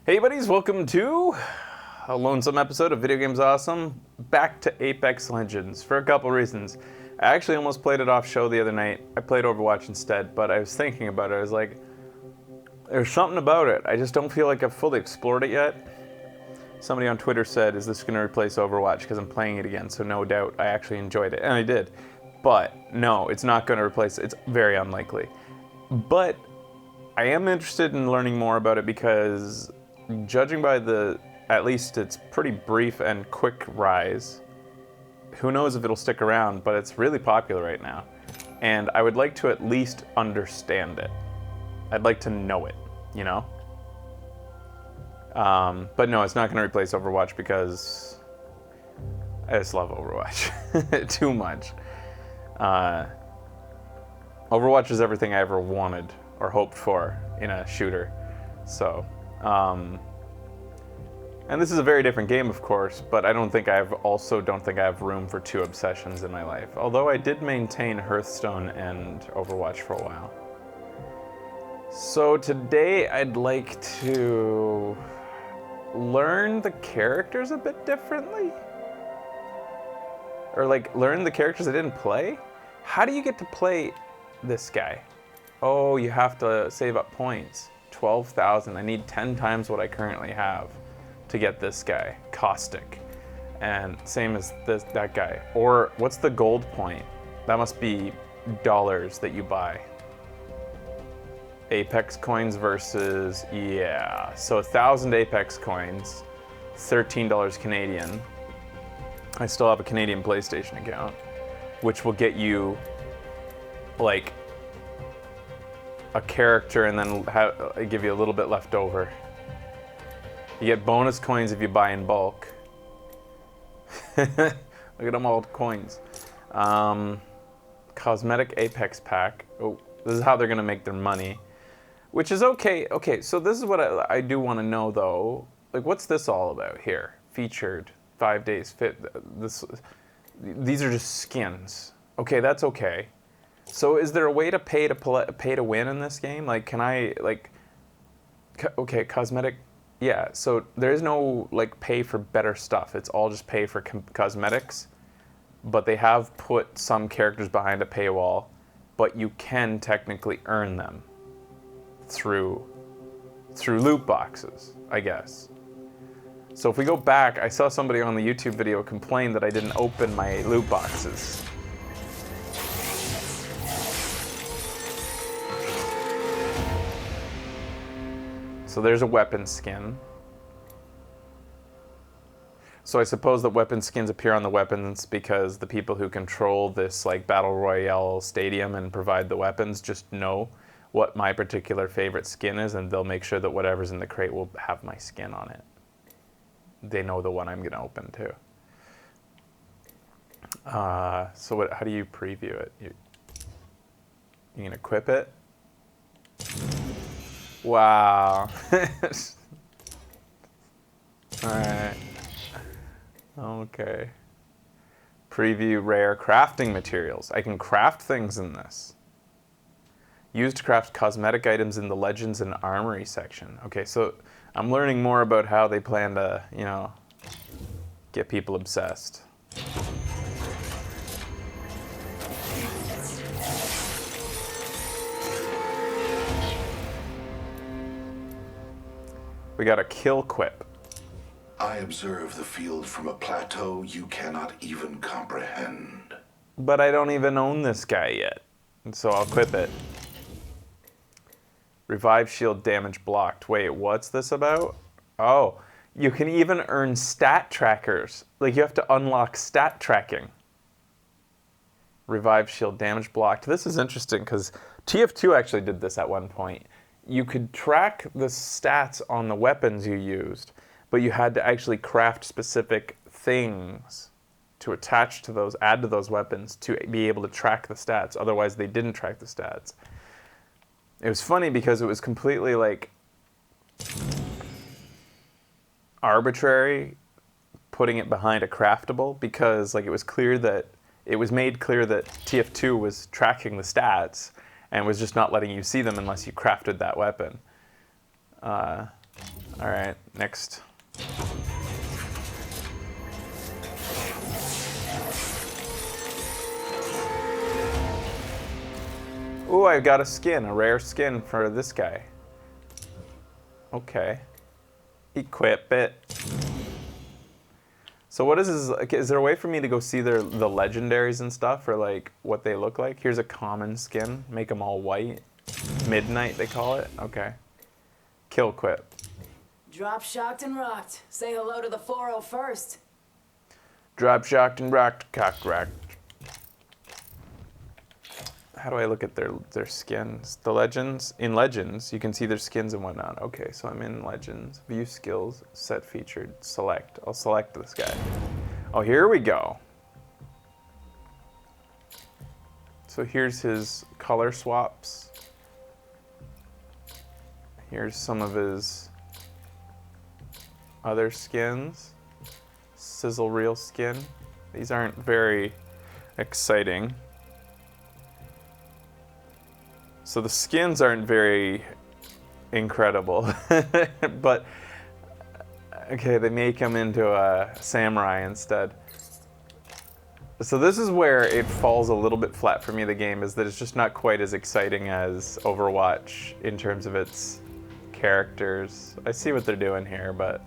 Hey buddies, welcome to a lonesome episode of Video Games Awesome. Back to Apex Legends for a couple reasons. I actually almost played it off show the other night. I played Overwatch instead, but I was thinking about it. I was like, there's something about it. I just don't feel like I've fully explored it yet. Somebody on Twitter said, is this going to replace Overwatch because I'm playing it again? So no doubt I actually enjoyed it, and I did. But no, it's not going to replace it. It's very unlikely. But I am interested in learning more about it because judging by at least its pretty brief and quick rise, who knows if it'll stick around, but it's really popular right now. And I would like to at least understand it. I'd like to know it, you know? But no, it's not going to replace Overwatch because I just love Overwatch too much. Overwatch is everything I ever wanted or hoped for in a shooter. So, and this is a very different game, of course, but I don't think I have room for two obsessions in my life. Although I did maintain Hearthstone and Overwatch for a while. So today I'd like to learn the characters a bit differently. Or like learn the characters I didn't play. How do you get to play this guy? Oh, you have to save up points. 12,000. I need 10 times what I currently have to get this guy, Caustic. And same as that guy. Or what's the gold point? That must be dollars that you buy. Apex coins versus, yeah. So 1,000 Apex coins, $13 Canadian. I still have a Canadian PlayStation account, which will get you like a character and then give you a little bit left over. You get bonus coins if you buy in bulk. Look at them all coins. Cosmetic Apex pack. Oh, this is how they're gonna make their money, which is okay. Okay, so this is what I do want to know though. Like, what's this all about here? Featured 5 days fit. These are just skins. Okay, that's okay. So is there a way to pay to win in this game? Like, can I like? Okay, cosmetic. Yeah. So there is no like pay for better stuff. It's all just pay for cosmetics. But they have put some characters behind a paywall, but you can technically earn them through loot boxes, I guess. So if we go back, I saw somebody on the YouTube video complain that I didn't open my loot boxes. So there's a weapon skin. So I suppose that weapon skins appear on the weapons because the people who control this like battle royale stadium and provide the weapons just know what my particular favorite skin is, and they'll make sure that whatever's in the crate will have my skin on it. They know the one I'm gonna open too. So how do you preview it? You can equip it. Wow. Alright. Okay. Preview rare crafting materials. I can craft things in this. Used to craft cosmetic items in the Legends and Armory section. Okay, so I'm learning more about how they plan to, you know, get people obsessed. We got a kill quip. I observe the field from a plateau you cannot even comprehend. But I don't even own this guy yet, and so I'll quip it. Revive shield damage blocked. Wait, what's this about? Oh, you can even earn stat trackers. Like, you have to unlock stat tracking. Revive shield damage blocked. This is interesting because TF2 actually did this at one point. You could track the stats on the weapons you used, but you had to actually craft specific things to attach to those, add to those weapons to be able to track the stats. Otherwise, they didn't track the stats. It was funny because it was completely like arbitrary putting it behind a craftable, because like it was made clear that TF2 was tracking the stats and was just not letting you see them unless you crafted that weapon. All right, next. Ooh, I got a skin, a rare skin for this guy. Okay. Equip it. So what is this? Like, is there a way for me to go see the legendaries and stuff, or like what they look like? Here's a common skin. Make them all white. Midnight, they call it. Okay. Kill quip. Drop shocked and rocked. Say hello to the 401st. Drop shocked and rocked, cock racked. How do I look at their skins? The legends? In legends, you can see their skins and whatnot. Okay, so I'm in legends. View skills, set featured, select. I'll select this guy. Oh, here we go. So here's his color swaps. Here's some of his other skins. Sizzle reel skin. These aren't very exciting. So the skins aren't very incredible, but okay, they make him into a samurai instead. So this is where it falls a little bit flat for me, the game, is that it's just not quite as exciting as Overwatch in terms of its characters. I see what they're doing here, but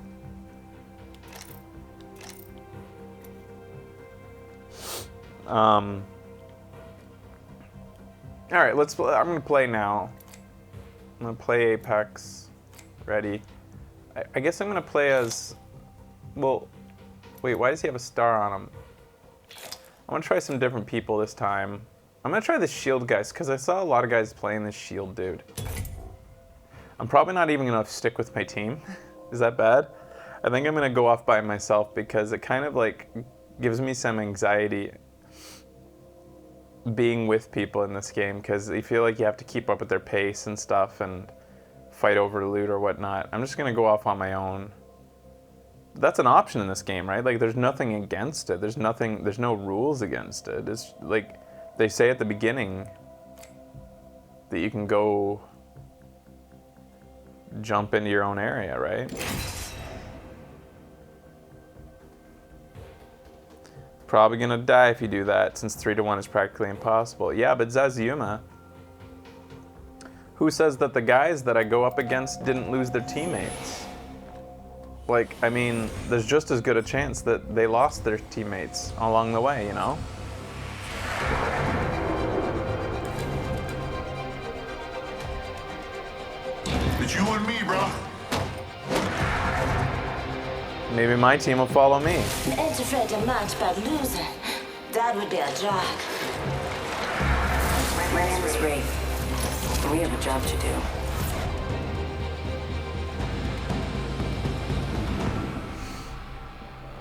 all right, I'm gonna play now. I'm gonna play Apex. Ready. I guess I'm gonna play as, well, wait, why does he have a star on him? I'm gonna try some different people this time. I'm gonna try the shield guys, because I saw a lot of guys playing this shield dude. I'm probably not even gonna stick with my team. Is that bad? I think I'm gonna go off by myself because it kind of like gives me some anxiety being with people in this game, because you feel like you have to keep up with their pace and stuff and fight over loot or whatnot. I'm just gonna go off on my own. That's an option in this game, right? Like there's nothing against it. There's no rules against it. It's like they say at the beginning that you can go jump into your own area, right? Probably gonna die if you do that, since 3-1 is practically impossible. Yeah, but Zazuma, who says that the guys that I go up against didn't lose their teammates? Like, I mean, there's just as good a chance that they lost their teammates along the way, you know? It's you and me, bro. Maybe my team will follow me. Ain't afraid to match but loser. That would be a drag. My name's Ray. We have a job to do.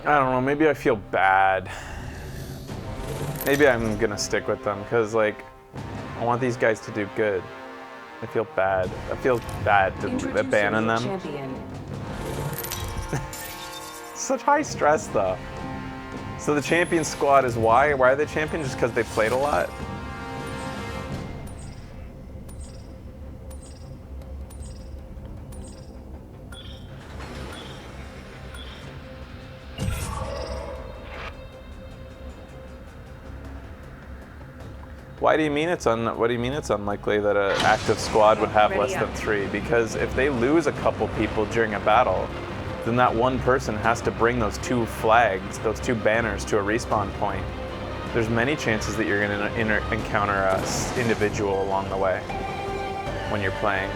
I don't know, maybe I feel bad. Maybe I'm gonna stick with them, because like, I want these guys to do good. I feel bad. I feel bad to abandon them. Champion. Such high stress though. So the champion squad is why? Why are they champion? Just because they played a lot? Why do you mean what do you mean it's unlikely that an active squad would have less than 3? Because if they lose a couple people during a battle, then that one person has to bring those 2 flags, those 2 banners to a respawn point. There's many chances that you're gonna encounter a individual along the way when you're playing.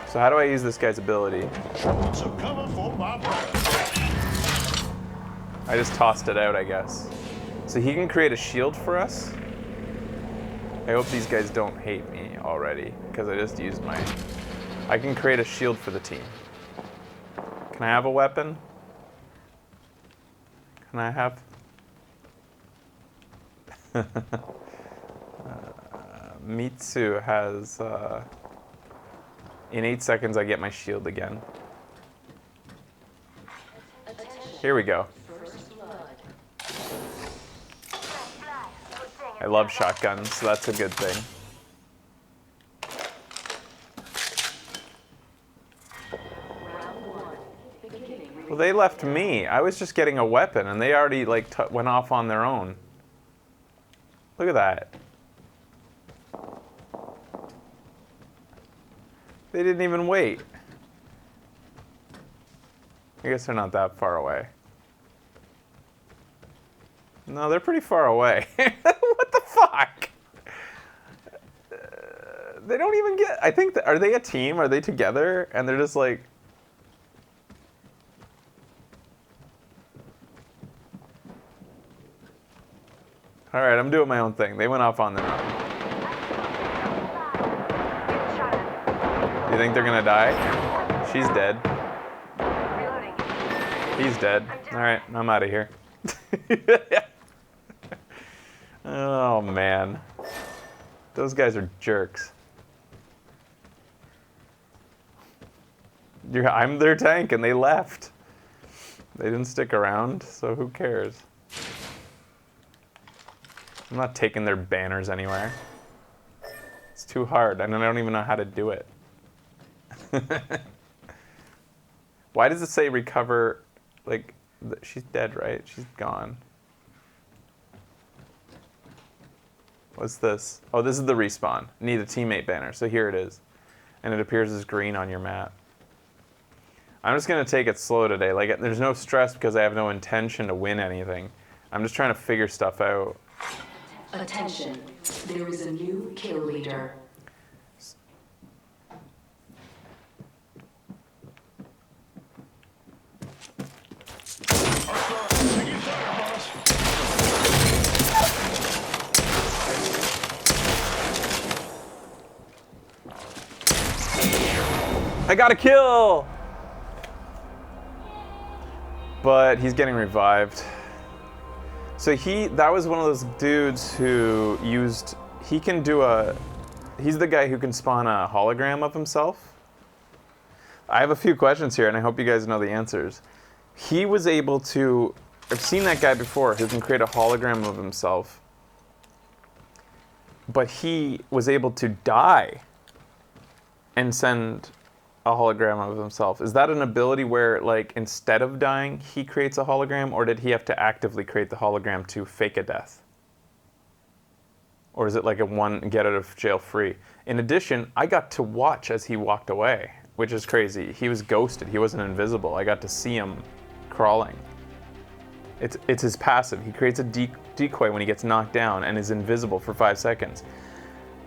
So how do I use this guy's ability? Some cover for my brother. I just tossed it out, I guess. So he can create a shield for us? I hope these guys don't hate me already, because I just used my... I can create a shield for the team. Can I have a weapon? Can I have... Mitsu has... In 8 seconds I get my shield again. Here we go. I love shotguns, so that's a good thing. Well, they left me. I was just getting a weapon, and they already like went off on their own. Look at that. They didn't even wait. I guess they're not that far away. No, they're pretty far away. What the fuck? They don't even get... I think... Are they a team? Are they together? And they're just like... Alright, I'm doing my own thing. They went off on their own. You think they're gonna die? She's dead. He's dead. Alright, I'm out of here. Oh, man. Those guys are jerks. I'm their tank, and they left. They didn't stick around, so who cares? I'm not taking their banners anywhere. It's too hard, and I don't even know how to do it. Why does it say recover? Like, she's dead, right? She's gone. What's this? Oh, this is the respawn. Need a teammate banner. So here it is. And it appears as green on your map. I'm just going to take it slow today. Like, there's no stress because I have no intention to win anything. I'm just trying to figure stuff out. Attention. There is a new kill leader. I got a kill! But he's getting revived. So that was one of those dudes who used, he's the guy who can spawn a hologram of himself. I have a few questions here and I hope you guys know the answers. He was able to, I've seen that guy before who can create a hologram of himself. But he was able to die and send a hologram of himself. Is that an ability where, like, instead of dying, he creates a hologram, or did he have to actively create the hologram to fake a death? Or is it like a one get out of jail free? In addition, I got to watch as he walked away, which is crazy. He was ghosted. He wasn't invisible. I got to see him crawling. It's his passive. He creates a decoy when he gets knocked down and is invisible for 5 seconds.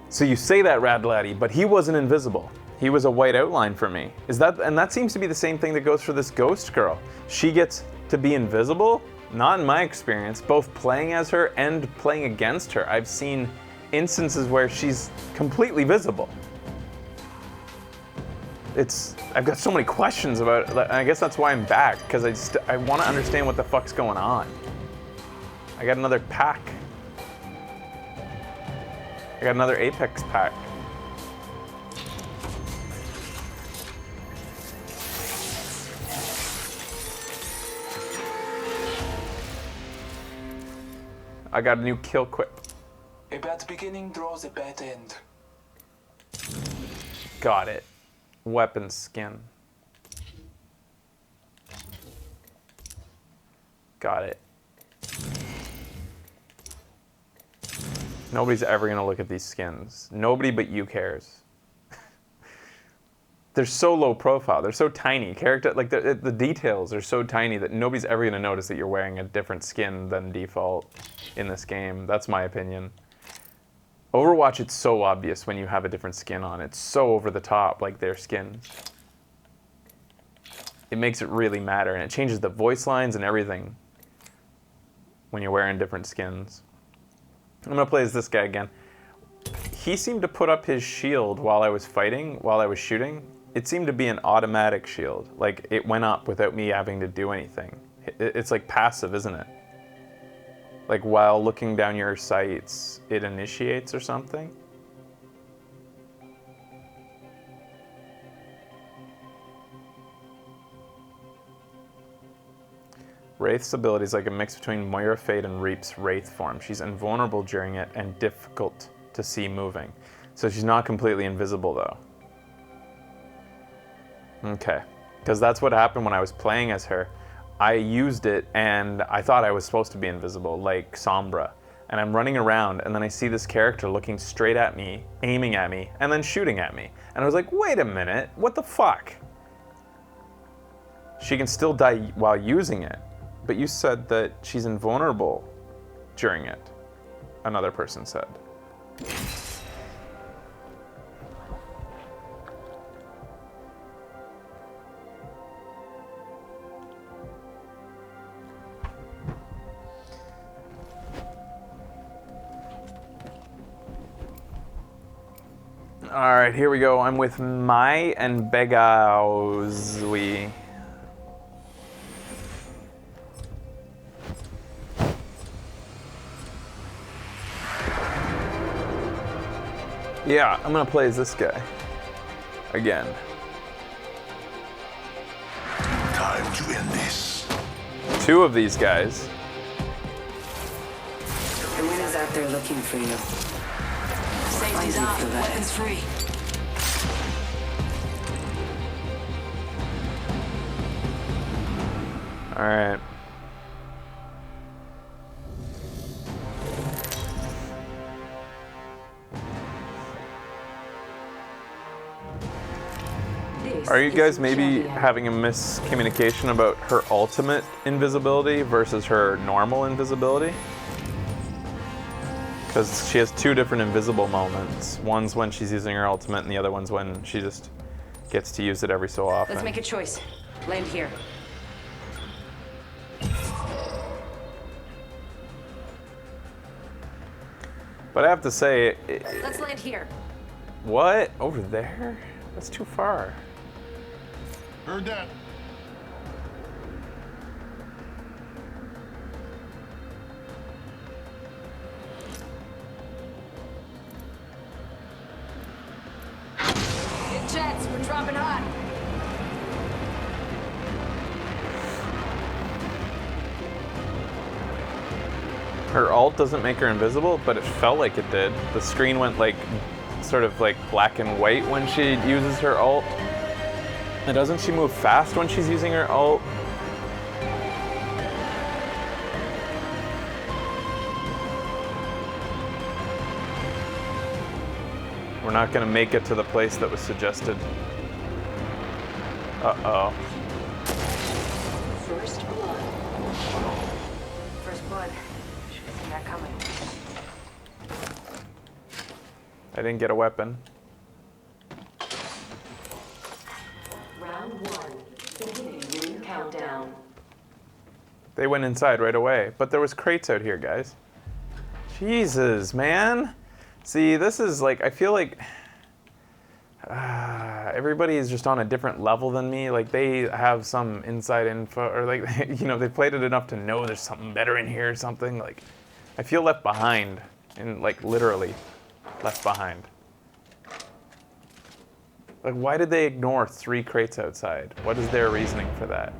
So you say that, Rad Laddie, but he wasn't invisible. He was a white outline for me. And that seems to be the same thing that goes for this ghost girl. She gets to be invisible? Not in my experience, both playing as her and playing against her. I've seen instances where she's completely visible. I've got so many questions about it. I guess that's why I'm back, because I want to understand what the fuck's going on. I got another pack. I got another Apex pack. I got a new kill quip. A bad beginning draws a bad end. Got it. Weapon skin. Got it. Nobody's ever gonna look at these skins. Nobody but you cares. They're so low profile. They're so tiny. The details are so tiny that nobody's ever gonna notice that you're wearing a different skin than default in this game. That's my opinion. Overwatch, it's so obvious when you have a different skin on. It's so over the top, like their skins. It makes it really matter, and it changes the voice lines and everything when you're wearing different skins. I'm gonna play as this guy again. He seemed to put up his shield while I was fighting, while I was shooting. It seemed to be an automatic shield. Like, it went up without me having to do anything. It's like passive, isn't it? Like, while looking down your sights, it initiates or something? Wraith's ability is like a mix between Moira Fade and Reap's Wraith form. She's invulnerable during it and difficult to see moving. So she's not completely invisible, though. Okay. Because that's what happened when I was playing as her. I used it and I thought I was supposed to be invisible, like Sombra. And I'm running around and then I see this character looking straight at me, aiming at me, and then shooting at me. And I was like, wait a minute, what the fuck? She can still die while using it, but you said that she's invulnerable during it, another person said. All right, here we go. I'm with Mai and Begauzwi. Yeah, I'm gonna play as this guy. Again. Time to end this. Two of these guys. The winner's out there looking for you. Safety's you off, for that. weapons free. All right. This Are you is guys maybe Cheviot. having a miscommunication about her ultimate invisibility versus her normal invisibility? Because she has two different invisible moments. One's when she's using her ultimate, and the other one's when she just gets to use it every so often. Let's make a choice. Land here. But I have to say, Let's land here. what? Over there? That's too far. Heard that. Get jets, we're dropping hot. Her ult doesn't make her invisible, but it felt like it did. The screen went like, sort of like black and white when she uses her ult. And doesn't she move fast when she's using her ult? We're not gonna make it to the place that was suggested. Uh-oh. First blood. First blood. Should have seen that coming. I didn't get a weapon. Round one. Beginning ring countdown. They went inside right away, but there was crates out here, guys. Jesus, man. See, this is like, I feel like everybody is just on a different level than me. Like they have some inside info, or like, you know, they played it enough to know there's something better in here or something. Like, I feel left behind, and like literally left behind. Like, why did they ignore 3 crates outside? What is their reasoning for that?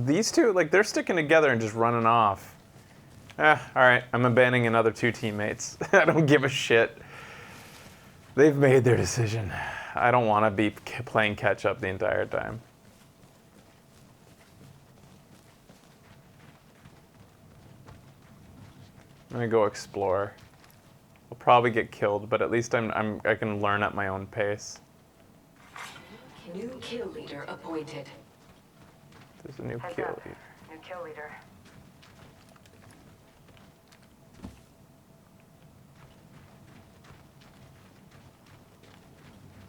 These two, like, they're sticking together and just running off. All right, I'm abandoning another 2 teammates. I don't give a shit. They've made their decision. I don't want to be playing catch up the entire time. I'm gonna go explore. I'll probably get killed, but at least I can learn at my own pace. New kill leader appointed. There's a new kill leader. New kill leader.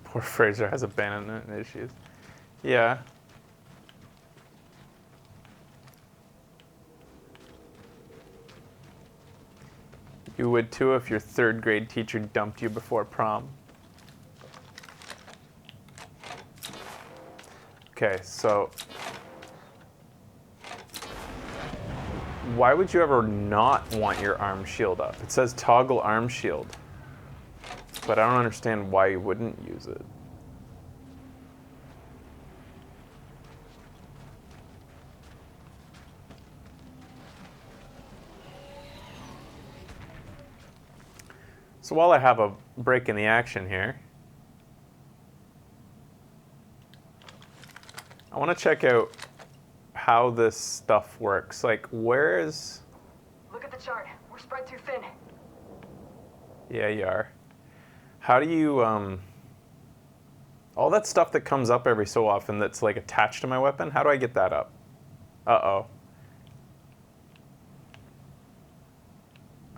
Poor Fraser has abandonment issues. Yeah. You would too if your 3rd grade teacher dumped you before prom. Okay, so why would you ever not want your arm shield up? It says toggle arm shield, but I don't understand why you wouldn't use it. So while I have a break in the action here, I want to check out how this stuff works. Like, where is... Look at the chart. We're spread too thin. Yeah, you are. How do you, all that stuff that comes up every so often that's like attached to my weapon, how do I get that up? Uh-oh.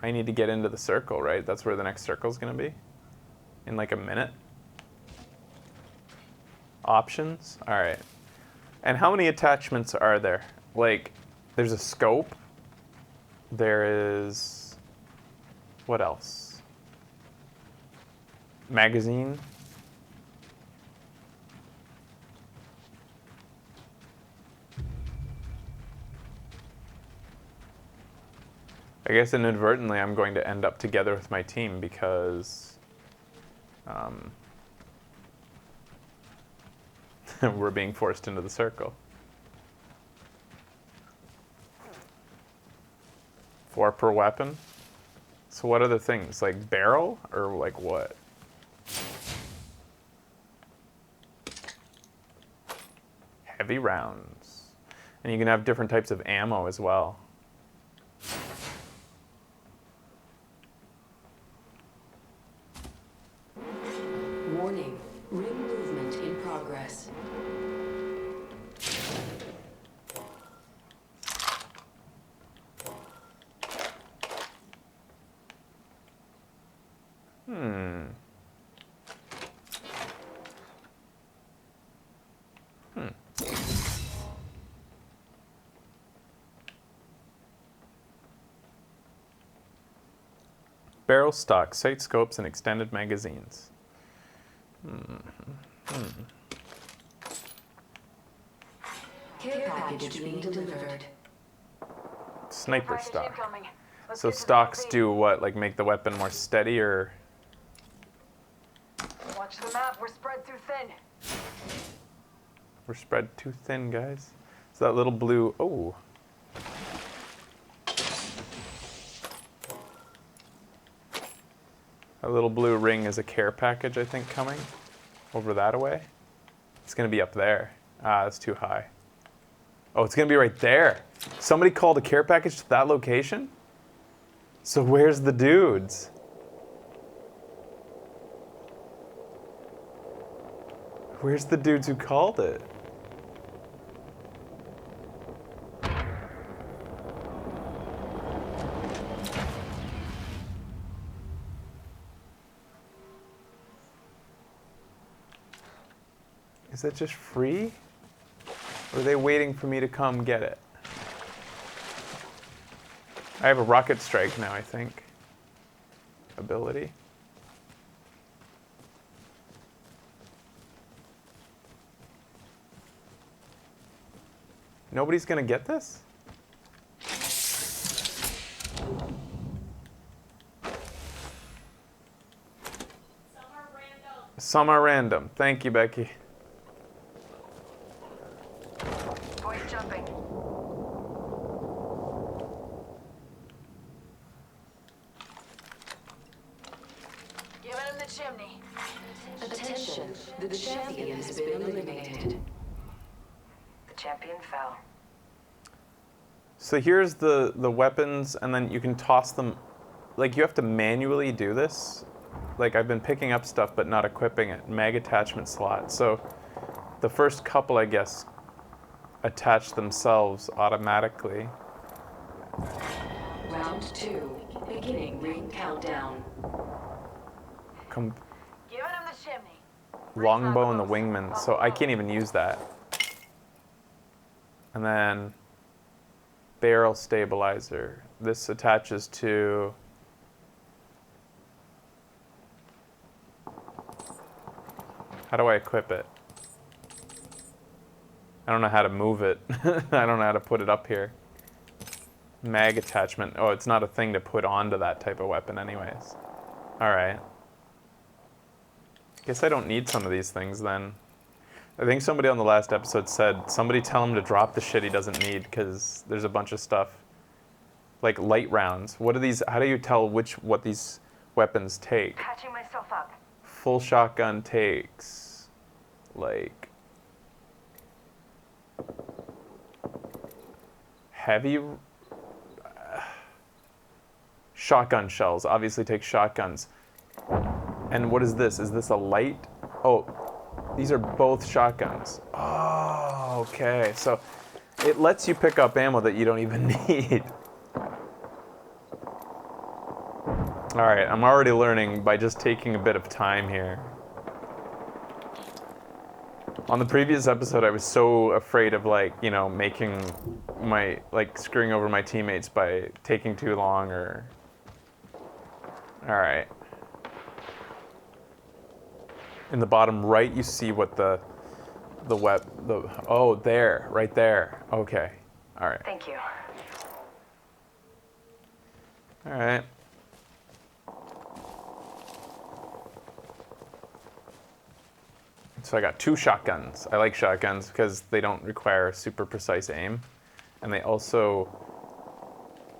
I need to get into the circle, right? That's where the next circle's gonna be? In like a minute? Options? All right. And how many attachments are there? Like, there's a scope. There is, what else? Magazine. I guess inadvertently I'm going to end up together with my team because we're being forced into the circle. 4 per weapon. So what other things? Like barrel or like what? Heavy rounds. And you can have different types of ammo as well. Warning. Ring movement in progress. Barrel stock, sight scopes, and extended magazines. Care package being delivered. Sniper Package stock. incoming. Let's So get to the stocks LZ. do what? Like make the weapon more steady or... Watch the map. We're spread too thin. We're spread too thin, guys. So that little blue... Oh. A little blue ring is a care package, I think, coming over that away. It's going to be up there. Ah, that's too high. Oh, it's going to be right there. Somebody called a care package to that location? So where's the dudes? Where's the dudes who called it? Is that just free? Or are they waiting for me to come get it? I have a rocket strike now, I think. Ability. Nobody's gonna get this? Some are random. Thank you, Becky. Boys jumping. Giving him the chimney. Attention. The champion has been eliminated. The champion fell. So here's the weapons, and then you can toss them. Like, you have to manually do this. Like, I've been picking up stuff but not equipping it. Mag attachment slot. So the first couple, I guess, attach themselves automatically. Round 2. Beginning ring countdown. Giving Giving him the chimney. longbow and the wingman. So I can't even use that. And then barrel stabilizer. This attaches to... How do I equip it? I don't know how to move it. I don't know how to put it up here. Mag attachment. Oh, it's not a thing to put onto that type of weapon anyways. Alright. Guess I don't need some of these things then. I think somebody on the last episode said, somebody tell him to drop the shit he doesn't need because there's a bunch of stuff. Like light rounds. What are these? How do you tell what these weapons take? Patching myself up. Full shotgun takes like heavy shotgun shells. Obviously take shotguns. And what is this? Is this a light? Oh, these are both shotguns. Oh, okay. So it lets you pick up ammo that you don't even need. All right, I'm already learning by just taking a bit of time here. On the previous episode, I was so afraid of making screwing over my teammates by taking too long or... All right. In the bottom right, you see what oh, there, right there. Okay, all right. Thank you. All right. So I got 2 shotguns. I like shotguns because they don't require super precise aim. And they also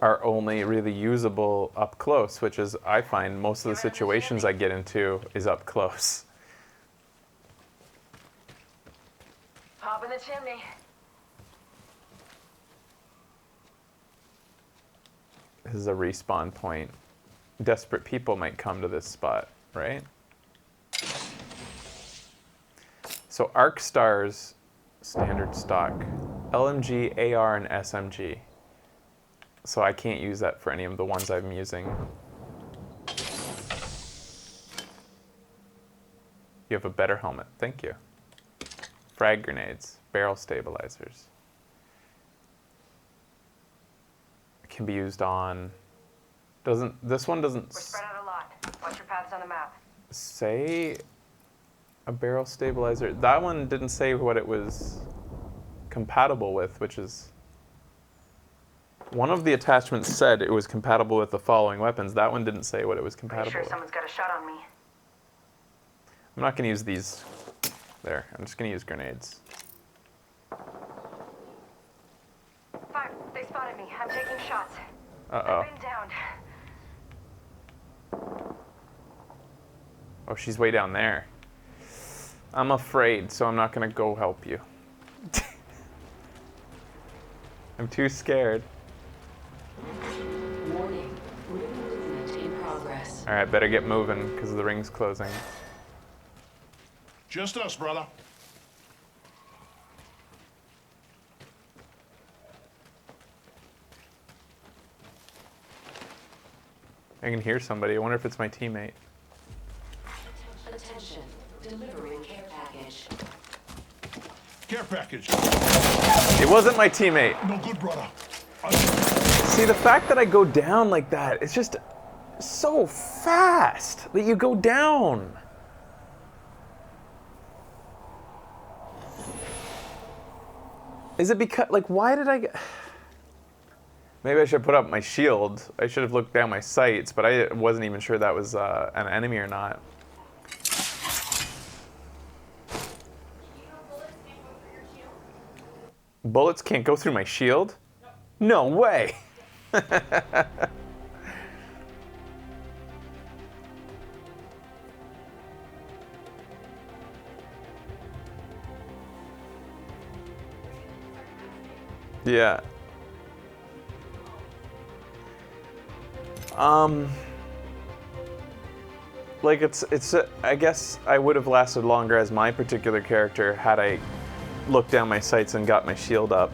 are only really usable up close, which is, I find, most of the situations I get into is up close. Pop in the chimney. This is a respawn point. Desperate people might come to this spot, right? So Arc Stars, standard stock, LMG, AR, and SMG. So I can't use that for any of the ones I'm using. You have a better helmet, thank you. Frag grenades, barrel stabilizers. It can be used on, this one doesn't We're spread out a lot. Watch your paths on the map. say a barrel stabilizer. That one didn't say what it was compatible with, which is... One of the attachments said it was compatible with the following weapons. That one didn't say what it was Pretty compatible sure with. someone's got a shot on me. I'm not going to use these. There, I'm just going to use grenades. Fire! They spotted me. I'm taking shots. Uh-oh. I've been downed. Oh, she's way down there. I'm afraid, so I'm not going to go help you. I'm too scared. Warning. Ring movement in progress. All right, better get moving because the ring's closing. Just us, brother. I can hear somebody. I wonder if it's my teammate. Attention. Delivering care package. Care package. It wasn't my teammate. No good, brother. See, the fact that I go down like that, it's just so fast that you go down. Is it because, like, why did I get... Maybe I should put up my shield. I should have looked down my sights, but I wasn't even sure that was an enemy or not. Bullets can't go through my shield? No way! Yeah. Like I guess I would have lasted longer as my particular character had I looked down my sights and got my shield up.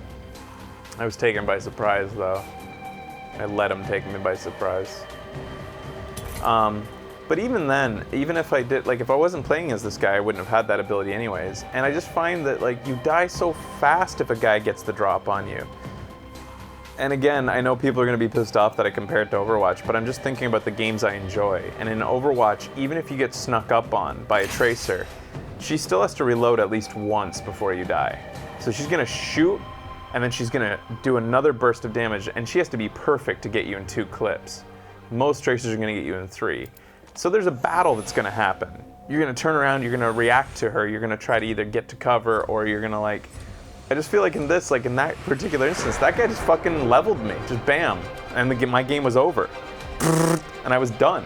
I was taken by surprise though. I let him take me by surprise. But even then, even if I did, like if I wasn't playing as this guy, I wouldn't have had that ability anyways. And I just find that like you die so fast if a guy gets the drop on you. And again, I know people are going to be pissed off that I compare it to Overwatch, but I'm just thinking about the games I enjoy. And in Overwatch, even if you get snuck up on by a Tracer, she still has to reload at least once before you die. So she's gonna shoot, and then she's gonna do another burst of damage, and she has to be perfect to get you in 2 clips. Most tracers are gonna get you in 3. So there's a battle that's gonna happen. You're gonna turn around, you're gonna react to her, you're gonna try to either get to cover, or you're gonna like, I just feel like in this, like in that particular instance, that guy just fucking leveled me, just bam, and my game was over. And I was done.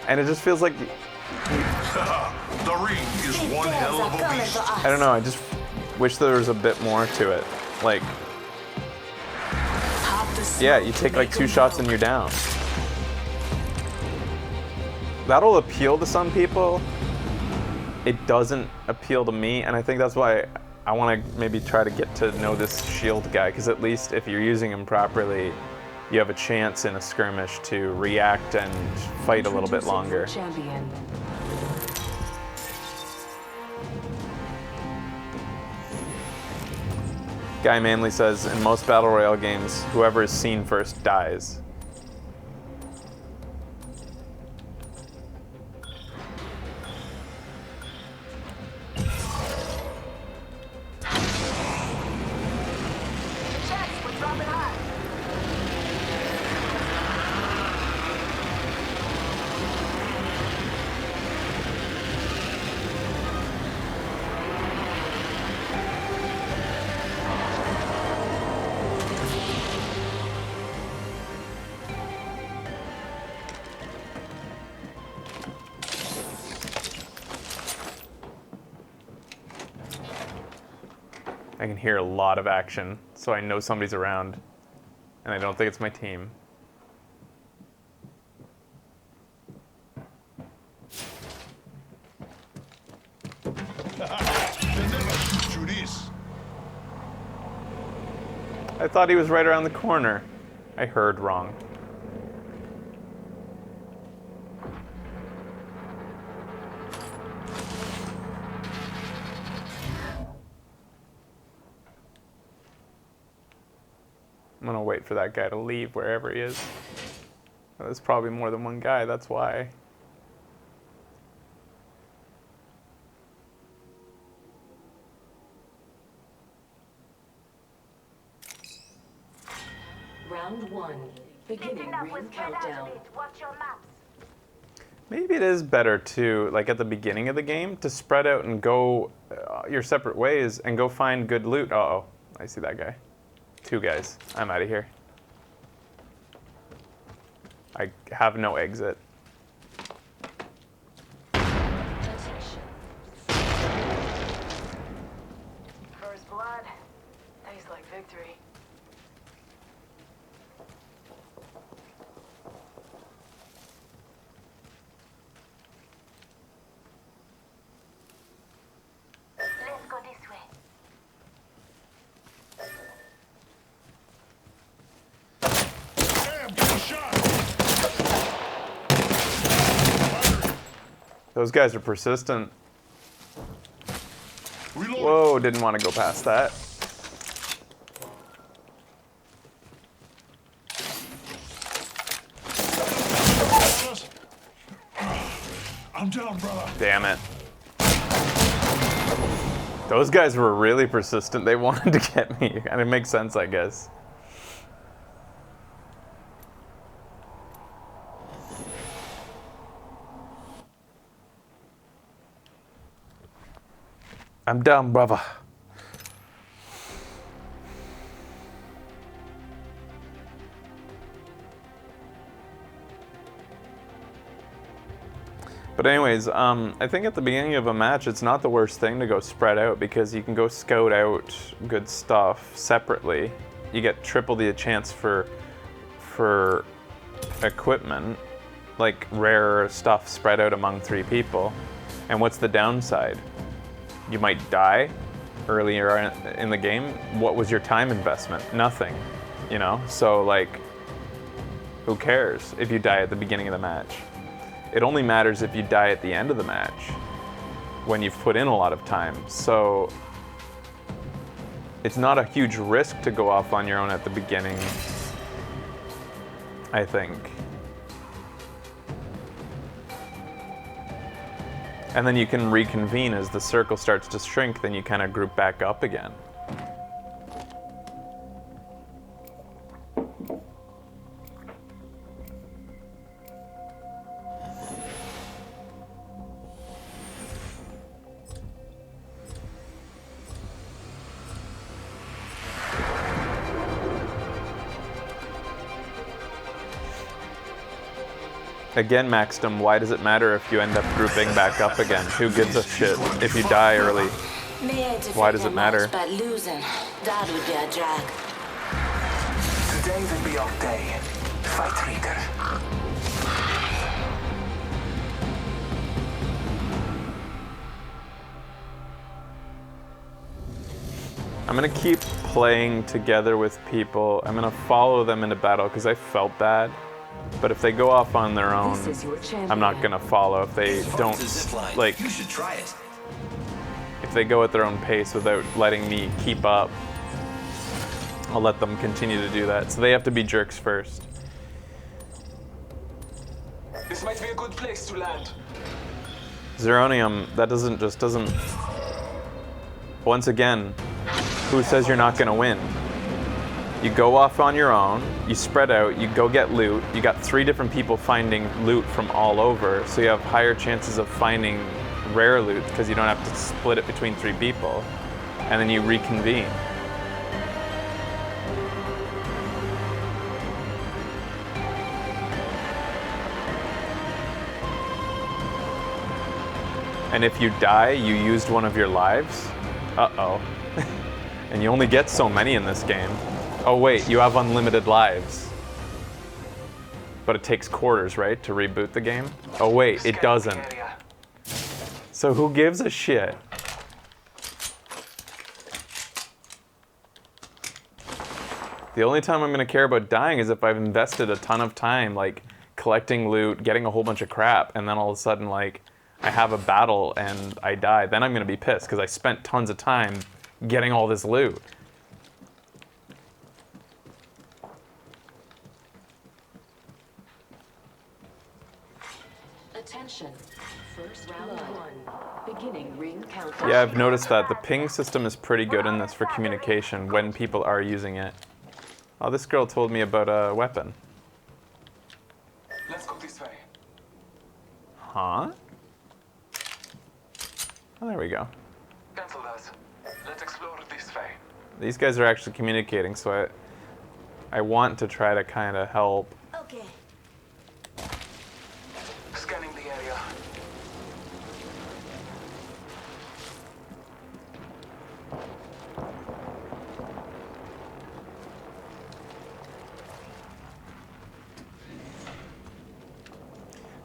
And it just feels like, The ring is one hell of a beast. I don't know, I just wish there was a bit more to it. Like, yeah, you take like 2 shots and you're down. That'll appeal to some people. It doesn't appeal to me, and I think that's why I want to maybe try to get to know this shield guy, because at least if you're using him properly, you have a chance in a skirmish to react and fight a little bit longer. Champion. Guy Manley says, in most Battle Royale games, whoever is seen first dies. I can hear a lot of action, so I know somebody's around, and I don't think it's my team. I thought he was right around the corner. I heard wrong. I'm gonna wait for that guy to leave wherever he is. There's probably more than one guy, that's why. Round 1. Beginning ring countdown. Watch your maps. Maybe it is better to, like at the beginning of the game, to spread out and go your separate ways and go find good loot. Uh-oh, I see that guy. 2 guys. I'm out of here. I have no exit. First blood. Tastes like victory. Let's go this way. Damn, get a shot. Those guys are persistent. Reload. Whoa, didn't want to go past that. I'm down, brother. Damn it. Those guys were really persistent. They wanted to get me. And it makes sense, I guess. I'm down, brother. But anyways, I think at the beginning of a match, it's not the worst thing to go spread out because you can go scout out good stuff separately. You get triple the chance for equipment, like rare stuff spread out among 3 people. And what's the downside? You might die earlier in the game. What was your time investment? Nothing, you know? So like, who cares if you die at the beginning of the match? It only matters if you die at the end of the match, when you've put in a lot of time. So it's not a huge risk to go off on your own at the beginning, I think. And then you can reconvene as the circle starts to shrink, then you kind of group back up again. Again, Maxdom, why does it matter if you end up grouping back up again? Who gives a shit if you die early? Why does it matter? But losing, that would be a drag. Today will be our day. Fight Reader. I'm gonna keep playing together with people. I'm gonna follow them into battle because I felt bad. But if they go off on their own, This is your champion. I'm not gonna follow. If they don't, like, You should try it. if they go at their own pace without letting me keep up, I'll let them continue to do that. So they have to be jerks first. This might be a good place to land. Zeronium, that doesn't. Once again, who says you're not gonna win? You go off on your own, you spread out, you go get loot. You got 3 different people finding loot from all over, so you have higher chances of finding rare loot because you don't have to split it between 3 people. And then you reconvene. And if you die, you used one of your lives. Uh-oh. And you only get so many in this game. Oh wait, you have unlimited lives. But it takes quarters, right, to reboot the game? Oh wait, it doesn't. So who gives a shit? The only time I'm gonna care about dying is if I've invested a ton of time, like, collecting loot, getting a whole bunch of crap, and then all of a sudden, like, I have a battle and I die. Then I'm gonna be pissed, because I spent tons of time getting all this loot. Attention. First round 1. Beginning ring countdown. Yeah, I've noticed that the ping system is pretty good in this for communication when people are using it. Oh, this girl told me about a weapon. Let's go this way. Huh? Oh, there we go. Cancel that. Let's explore this way. These guys are actually communicating, so I want to try to kind of help. Okay. Scanning the area.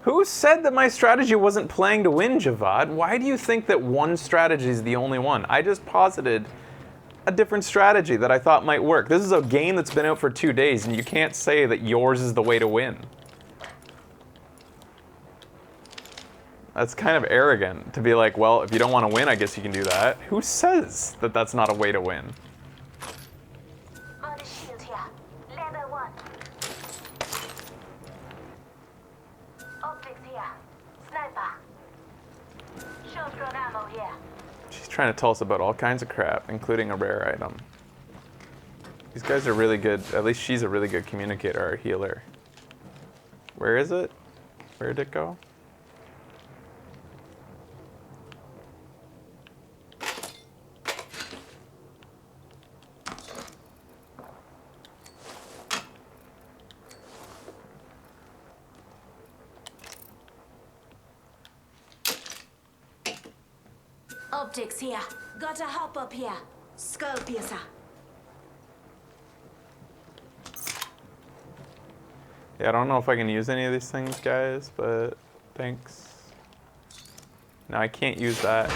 Who said that my strategy wasn't playing to win, Javad? Why do you think that one strategy is the only one? I just posited a different strategy that I thought might work. This is a game that's been out for 2 days, and you can't say that yours is the way to win. That's kind of arrogant to be like, well, if you don't want to win, I guess you can do that. Who says that that's not a way to win? Body shield here. Level 1. Optics here. Sniper. Shotgun ammo here. She's trying to tell us about all kinds of crap, including a rare item. These guys are really good. At least she's a really good communicator, our healer. Where is it? Where did it go? Optics here. Gotta hop up here. Scope here, sir. Yeah, I don't know if I can use any of these things, guys, but thanks. No, I can't use that.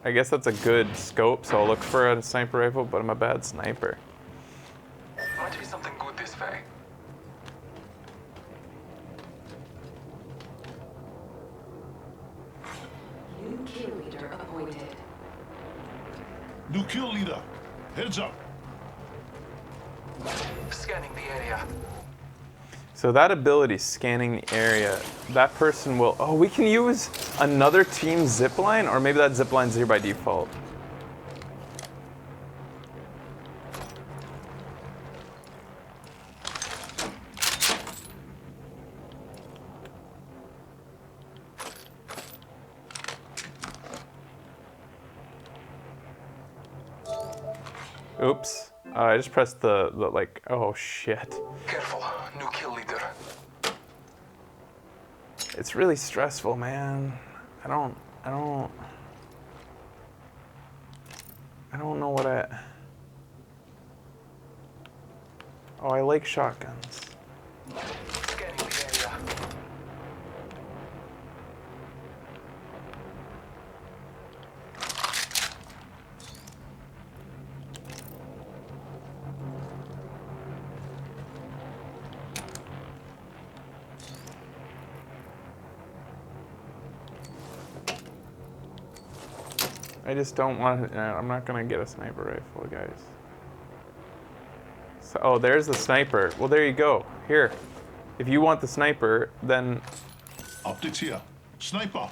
I guess that's a good scope, so I'll look for a sniper rifle, but I'm a bad sniper. Might be something good this way. New kill leader appointed. New kill leader. Heads up. Scanning the area. So that ability, scanning the area, that person will... Oh, we can use another team's zipline? Or maybe that zipline's here by default. Oops. I just pressed the like, oh shit. Careful, new kill leader. It's really stressful, man. I don't know what I... Oh, I like shotguns. Scanning the area. I just don't want to... I'm not going to get a sniper rifle, guys. So, oh, there's the sniper. Well, there you go. Here. If you want the sniper, then... Optics here. Sniper.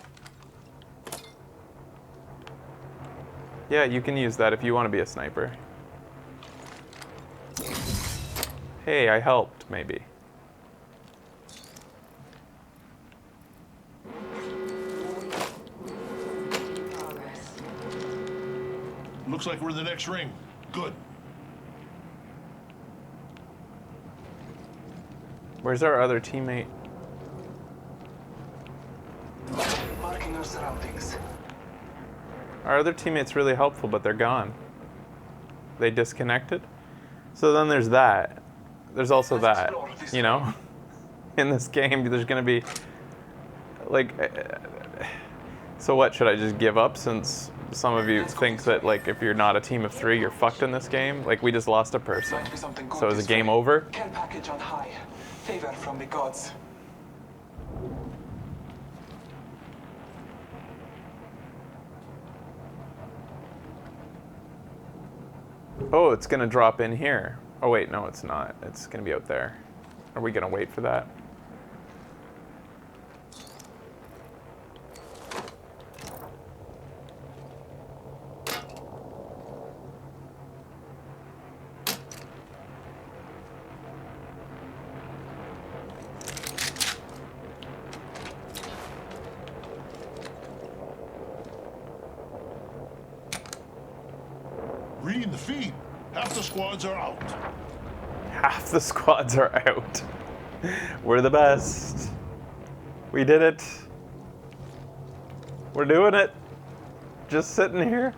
Yeah, you can use that if you want to be a sniper. Hey, I helped, maybe. Looks like we're in the next ring. Good. Where's our other teammate? Marking our surroundings. Our other teammate's really helpful, but they're gone. They disconnected. So then there's that. There's also that, you know? In this game, there's gonna be, like, so what, should I just give up since some of you think that, like, if you're not a team of 3, you're fucked in this game? Like, we just lost a person. Might be something good So is this the game way. over? Care package on high. Favor from the gods. Oh, it's gonna drop in here. Oh wait, no, it's not. It's gonna be out there. Are we gonna wait for that? Reading the feed. Half the squads are out. Half the squads are out. We're the best. We did it. We're doing it. Just sitting here.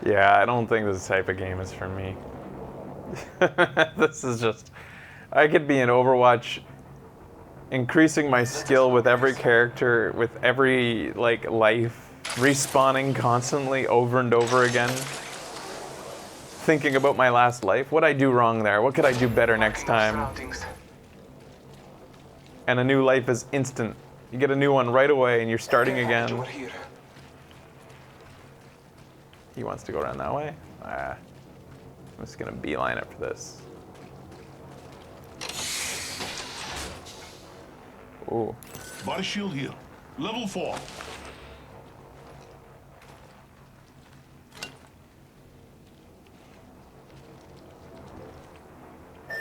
Yeah, I don't think this type of game is for me. This is just... I could be in Overwatch increasing my skill with every character, with every, like, life, respawning constantly over and over again. Thinking about my last life. What'd I do wrong there? What could I do better next time? Surroundings. And a new life is instant. You get a new one right away and you're starting Care package again. over here. He wants to go around that way? I'm just gonna beeline it for this. Ooh. Body shield here. Level 4.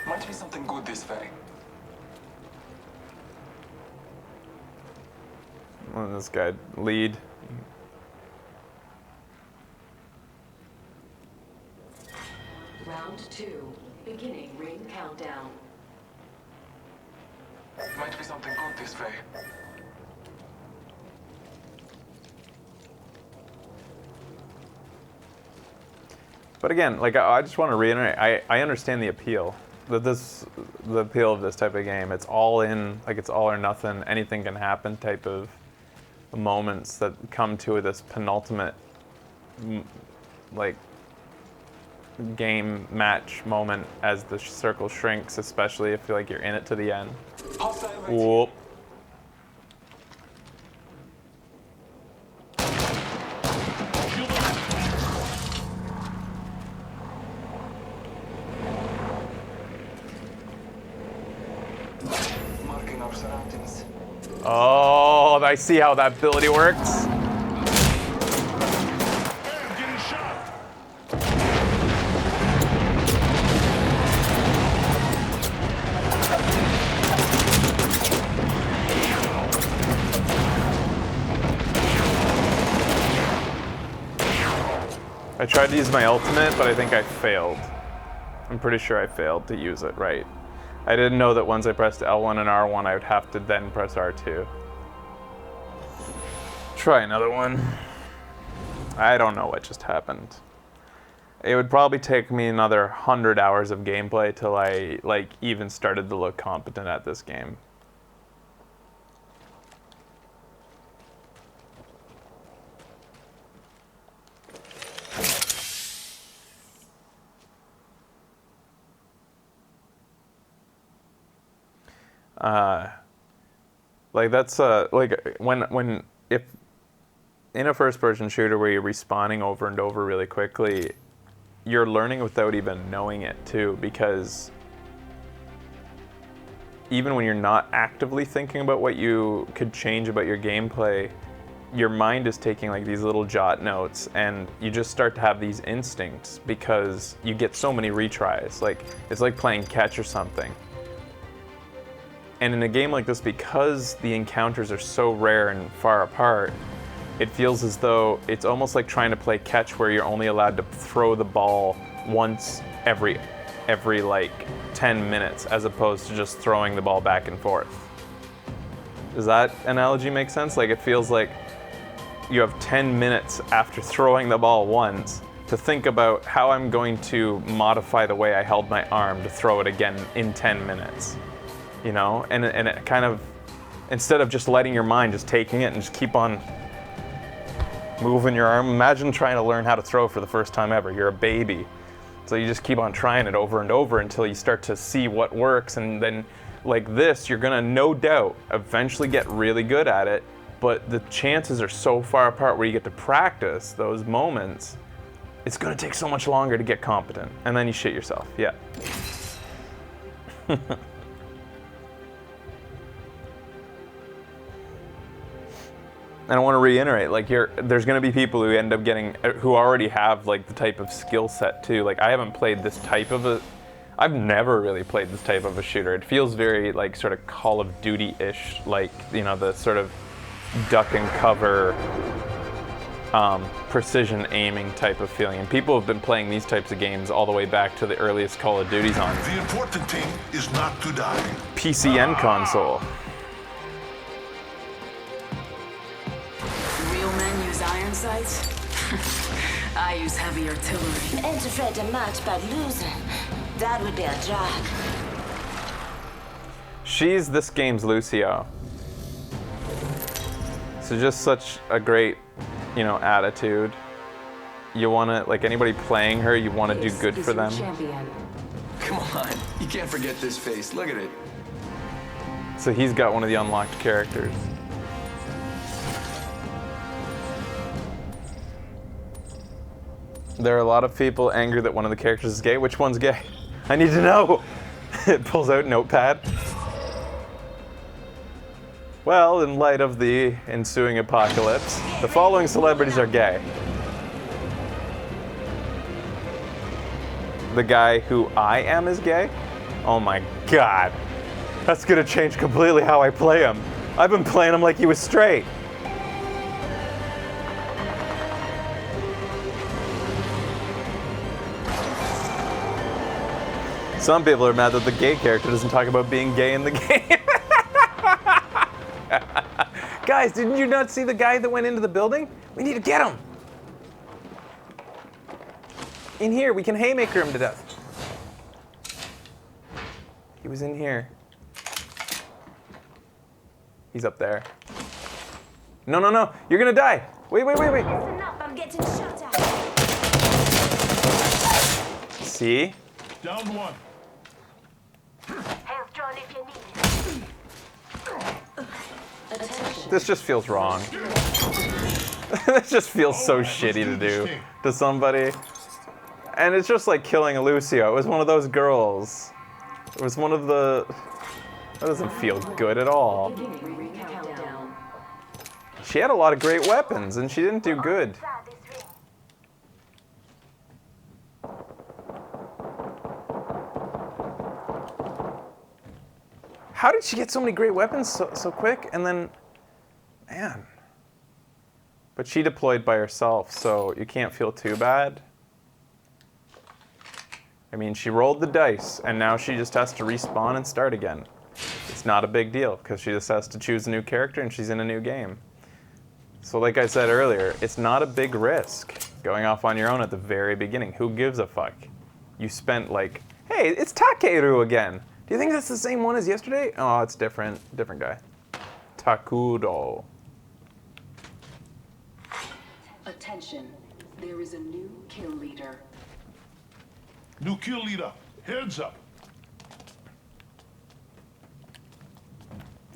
Might be something good this way. Let this guy lead. Round 2. Beginning ring countdown. Might be something good this way. But again, like I just want to reiterate, I understand the appeal. The appeal of this type of game. It's all in, like it's all or nothing, anything can happen type of moments that come to this penultimate, like, game match moment as the circle shrinks, especially if like you're in it to the end. Hostile right here. Whoop. Shield up. our surroundings. Oh, I see how that ability works. Man, getting shot. I tried to use my ultimate, but I think I failed. I'm pretty sure I failed to use it right. I didn't know that once I pressed L1 and R1, I would have to then press R2. Try another one. I don't know what just happened. It would probably take me another 100 hours of gameplay till I even started to look competent at this game. That's if in a first-person shooter where you're respawning over and over really quickly, you're learning without even knowing it too, because even when you're not actively thinking about what you could change about your gameplay, your mind is taking like these little jot notes, and you just start to have these instincts because you get so many retries. Like it's like playing catch or something. And in a game like this, because the encounters are so rare and far apart, it feels as though it's almost like trying to play catch where you're only allowed to throw the ball once every like 10 minutes, as opposed to just throwing the ball back and forth. Does that analogy make sense? Like it feels like you have 10 minutes after throwing the ball once to think about how I'm going to modify the way I held my arm to throw it again in 10 minutes. You know, and it kind of, instead of just letting your mind just taking it and just keep on moving your arm. Imagine trying to learn how to throw for the first time ever. You're a baby. So you just keep on trying it over and over until you start to see what works. And then like this, you're gonna no doubt eventually get really good at it, but the chances are so far apart where you get to practice those moments, it's gonna take so much longer to get competent. And then you shit yourself, yeah. And I want to reiterate, like there's going to be people who end up who already have like the type of skill set too. Like I haven't played this type of I've never really played this type of a shooter. It feels very like sort of Call of Duty-ish, like, you know, the sort of duck and cover, precision aiming type of feeling. And people have been playing these types of games all the way back to the earliest Call of Duties on The important thing is not to die. PCN console. Real men use iron sights? I use heavy artillery. Ain't afraid to match by losing. That would be a drag. She's this game's Lucio. So just such a great, you know, attitude. You want to, like anybody playing her, you want to do good for them. Champion. Come on, you can't forget this face. Look at it. So he's got one of the unlocked characters. There are a lot of people angry that one of the characters is gay. Which one's gay? I need to know. It pulls out notepad. Well, in light of the ensuing apocalypse, the following celebrities are gay. The guy who I am is gay? Oh my god. That's gonna change completely how I play him. I've been playing him like he was straight. Some people are mad that the gay character doesn't talk about being gay in the game. Guys, didn't you not see the guy that went into the building? We need to get him. In here, we can haymaker him to death. He was in here. He's up there. No, no, no, you're gonna die. Wait, wait, wait, wait. Listen up, I'm getting shot at. See? Down one. Hands drawn if you need it. Attention. This just feels wrong. This just feels so shitty to do to somebody. And it's just like killing a Lucio. It was one of those girls. It was one of the... That doesn't feel good at all. Beginning ring countdown. She had a lot of great weapons, and she didn't do good. Inside this ring. How did she get so many great weapons so quick? And then, man. But she deployed by herself, so you can't feel too bad. I mean, she rolled the dice, and now she just has to respawn and start again. It's not a big deal, because she just has to choose a new character, and she's in a new game. So like I said earlier, it's not a big risk going off on your own at the very beginning. Who gives a fuck? You spent like, hey, it's Takeru again. Do you think that's the same one as yesterday? Oh, it's different. Different guy. Takuro. Attention. There is a new kill leader. New kill leader. Heads up.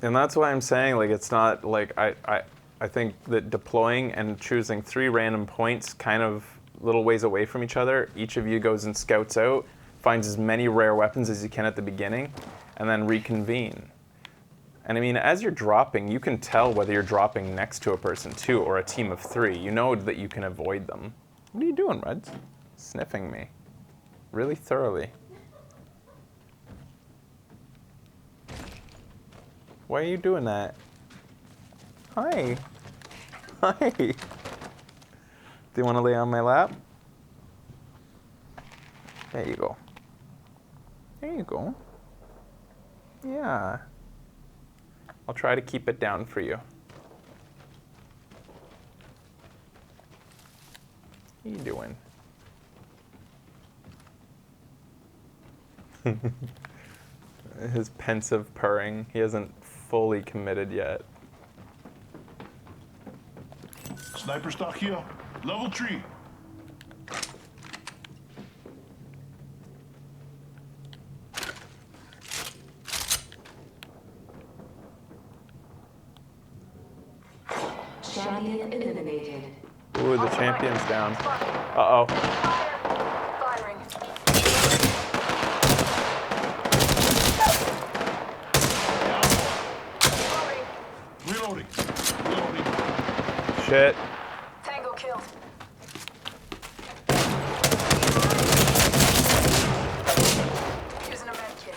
And that's why I'm saying, like, it's not like I think that deploying and choosing 3 random points kind of little ways away from each other, each of you goes and scouts out, finds as many rare weapons as you can at the beginning, and then reconvene. And I mean, as you're dropping, you can tell whether you're dropping next to a person too, or a team of 3. You know that you can avoid them. What are you doing, Reds? Sniffing me. Really thoroughly. Why are you doing that? Hi. Hi. Do you want to lay on my lap? There you go. There you go. Yeah. I'll try to keep it down for you. What are you doing? His pensive purring. He hasn't fully committed yet. Sniper stock here. Level 3. Champion eliminated. Ooh, the champion's down. Uh-oh. Firing. Reloading. Reloading. Shit. Tango killed. Using a med kit.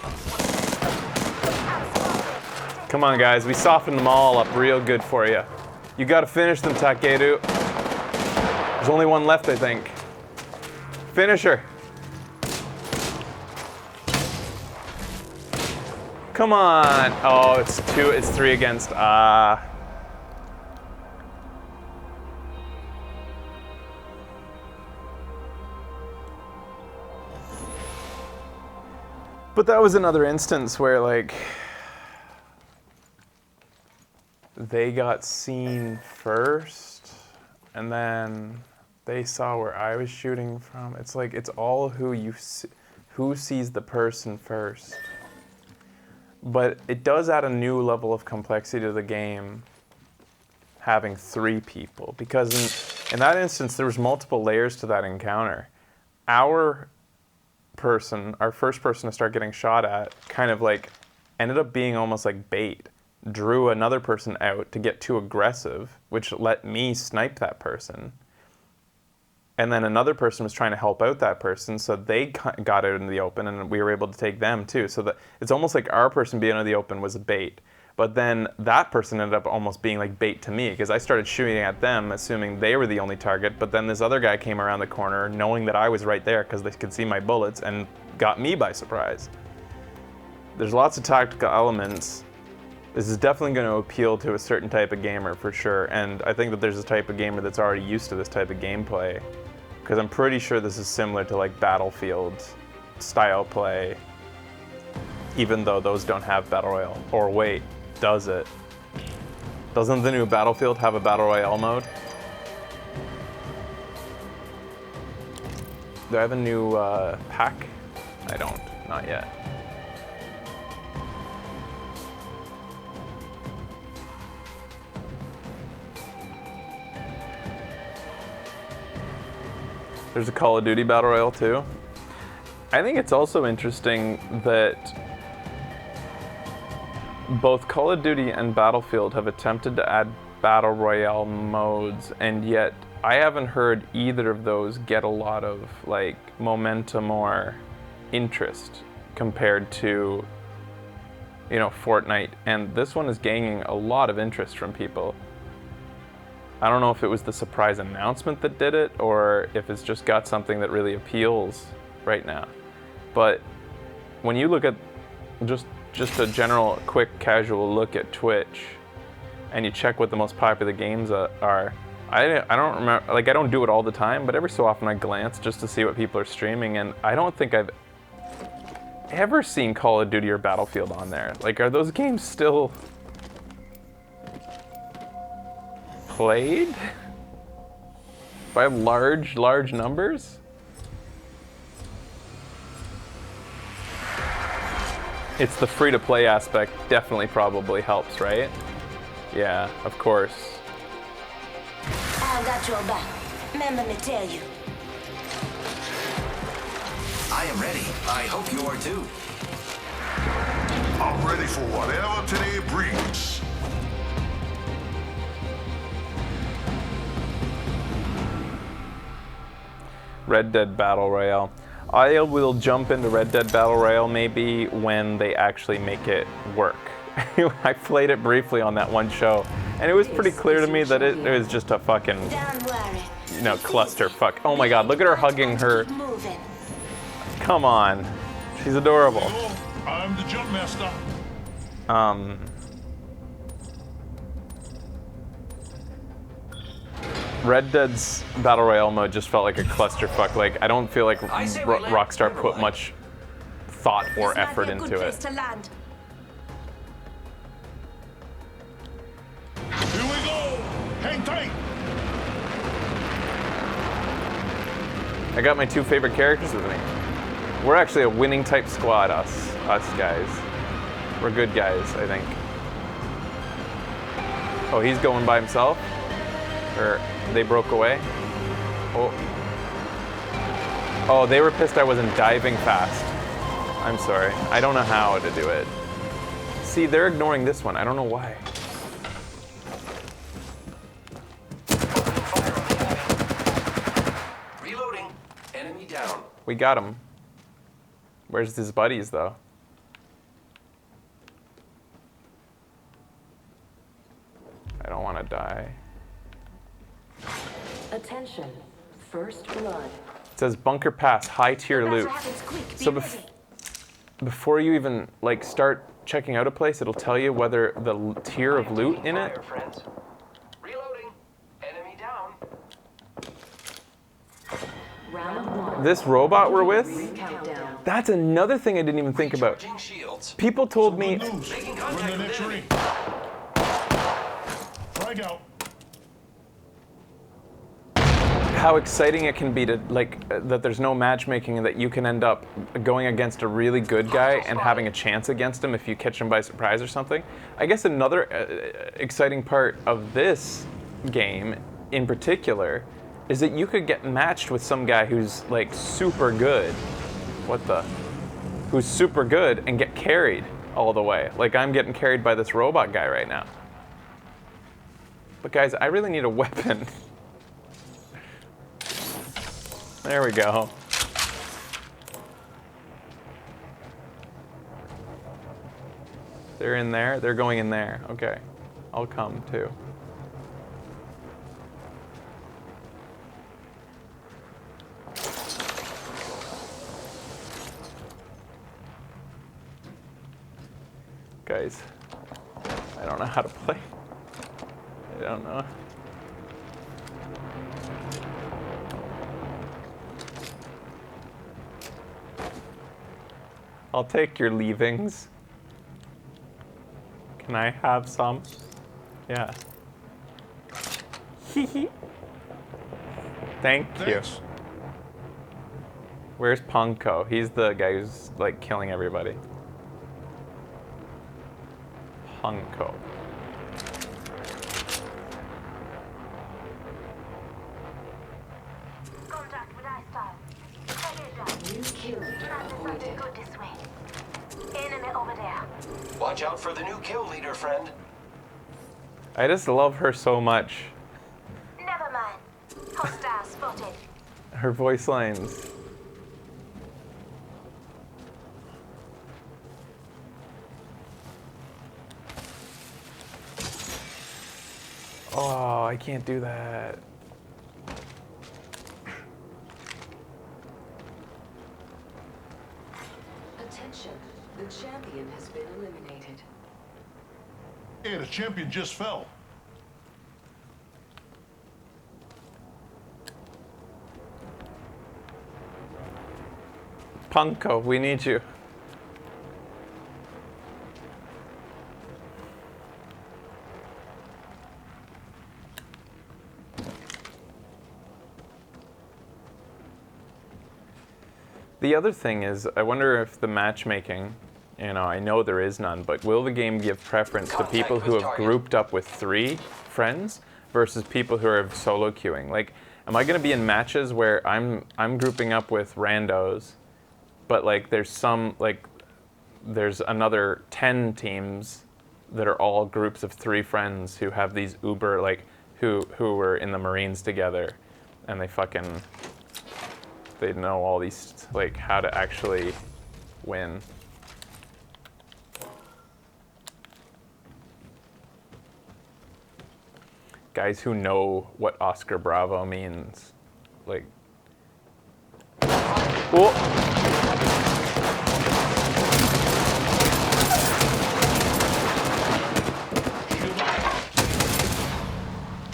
Come on, guys. We softened them all up real good for you. You gotta finish them, Takeru. There's only one left, I think. Finish her. Come on. Oh, it's 3 against. But that was another instance where, like, they got seen first, and then they saw where I was shooting from. It's like, it's all who sees the person first. But it does add a new level of complexity to the game, having 3 people, because in that instance, there was multiple layers to that encounter. Our first person to start getting shot at, kind of like ended up being almost like bait. Drew another person out to get too aggressive, which let me snipe that person. And then another person was trying to help out that person, so they got out in the open, and we were able to take them too. So that it's almost like our person being in the open was a bait. But then that person ended up almost being like bait to me, because I started shooting at them, assuming they were the only target. But then this other guy came around the corner, knowing that I was right there, because they could see my bullets, and got me by surprise. There's lots of tactical elements. This is definitely going to appeal to a certain type of gamer for sure, and I think that there's a type of gamer that's already used to this type of gameplay, because I'm pretty sure this is similar to like Battlefield style play, even though those don't have Battle Royale. Or wait, does it? Doesn't the new Battlefield have a Battle Royale mode? Do I have a new pack? I don't, not yet. There's a Call of Duty Battle Royale too. I think it's also interesting that Both Call of Duty and Battlefield have attempted to add battle royale modes, and yet I haven't heard either of those get a lot of like momentum or interest compared to, you know, Fortnite. And this one is gaining a lot of interest from people. I don't know if it was the surprise announcement that did it, or if it's just got something that really appeals right now. But when you look at just a general, quick, casual look at Twitch, and you check what the most popular games are, I don't remember, like I don't do it all the time, but every so often I glance just to see what people are streaming, and I don't think I've ever seen Call of Duty or Battlefield on there. Like, are those games still played by large numbers? It's the free-to-play aspect definitely probably helps, right? Yeah, of course. I got your back. Remember me tell you. I am ready. I hope you are too. I'm ready for whatever today brings. Red Dead Battle Royale. I will jump into Red Dead Battle Royale maybe when they actually make it work. I played it briefly on that one show, and it was pretty clear to me that it was just a fucking, Don't worry. you know, clusterfuck. Oh my god, look at her hugging her. Keep moving. Come on. She's adorable. Hello, I'm the jump master. Red Dead's Battle Royale mode just felt like a clusterfuck. Like, I don't feel like Rockstar put much thought or This might effort be a good into place it. to land. Here we go. Hang tight. I got my two favorite characters with me. We're actually a winning type squad, us guys. We're good guys, I think. Oh, he's going by himself? Or they broke away? Oh. Oh, they were pissed I wasn't diving fast. I'm sorry. I don't know how to do it. See, they're ignoring this one. I don't know why. Reloading. Enemy down. We got him. Where's his buddies, though? I don't want to die. Attention. First blood. It says bunker pass, high tier That's loot. what happens quick. Be So ready. before you even like start checking out a place, it'll tell you whether the tier of loot in it. Fire, friends. Reloading. Enemy down. Round one. This robot we're with, Ring countdown. that's another thing I didn't even think about. Recharging shields. People told me Good news. Making We're in contact the with next enemy. ring. Frag out. how exciting it can be to like that there's no matchmaking and that you can end up going against a really good guy and having a chance against him if you catch him by surprise or something. I guess another exciting part of this game in particular is that you could get matched with some guy who's like super good. Who's super good and get carried all the way. Like I'm getting carried by this robot guy right now. But guys, I really need a weapon. There we go. They're in there. They're going in there. Okay. I'll come too. Guys, I don't know how to play. I don't know. I'll take your leavings. Can I have some? Yeah. Thank you. Thanks. Where's Punko? He's the guy who's like killing everybody. Punko. Contact with hostile. Target down. New kill leader Not something appointed. good this way. Enemy over there. Watch out for the new kill leader, friend. I just love her so much. Never mind. Hostile spotted. Her voice lines. Oh, I can't do that. Attention, the champion has been eliminated. Hey, the champion just fell. Punko, we need you. The other thing is, I wonder if the matchmaking, you know, I know there is none, but will the game give preference to people who have grouped up with 3 friends versus people who are solo queuing? Like, am I going to be in matches where I'm grouping up with randos, but like there's another 10 teams that are all groups of 3 friends who have these uber, like, who were in the Marines together, and they know all these, like, how to actually win. Guys who know what Oscar Bravo means. Like, oh!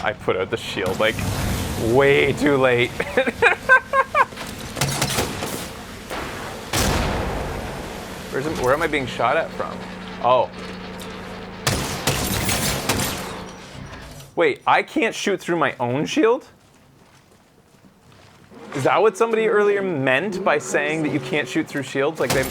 I put out the shield, like, way too late. Where am I being shot at from? Oh. Wait, I can't shoot through my own shield? Is that what somebody earlier meant by saying that you can't shoot through shields? Like they...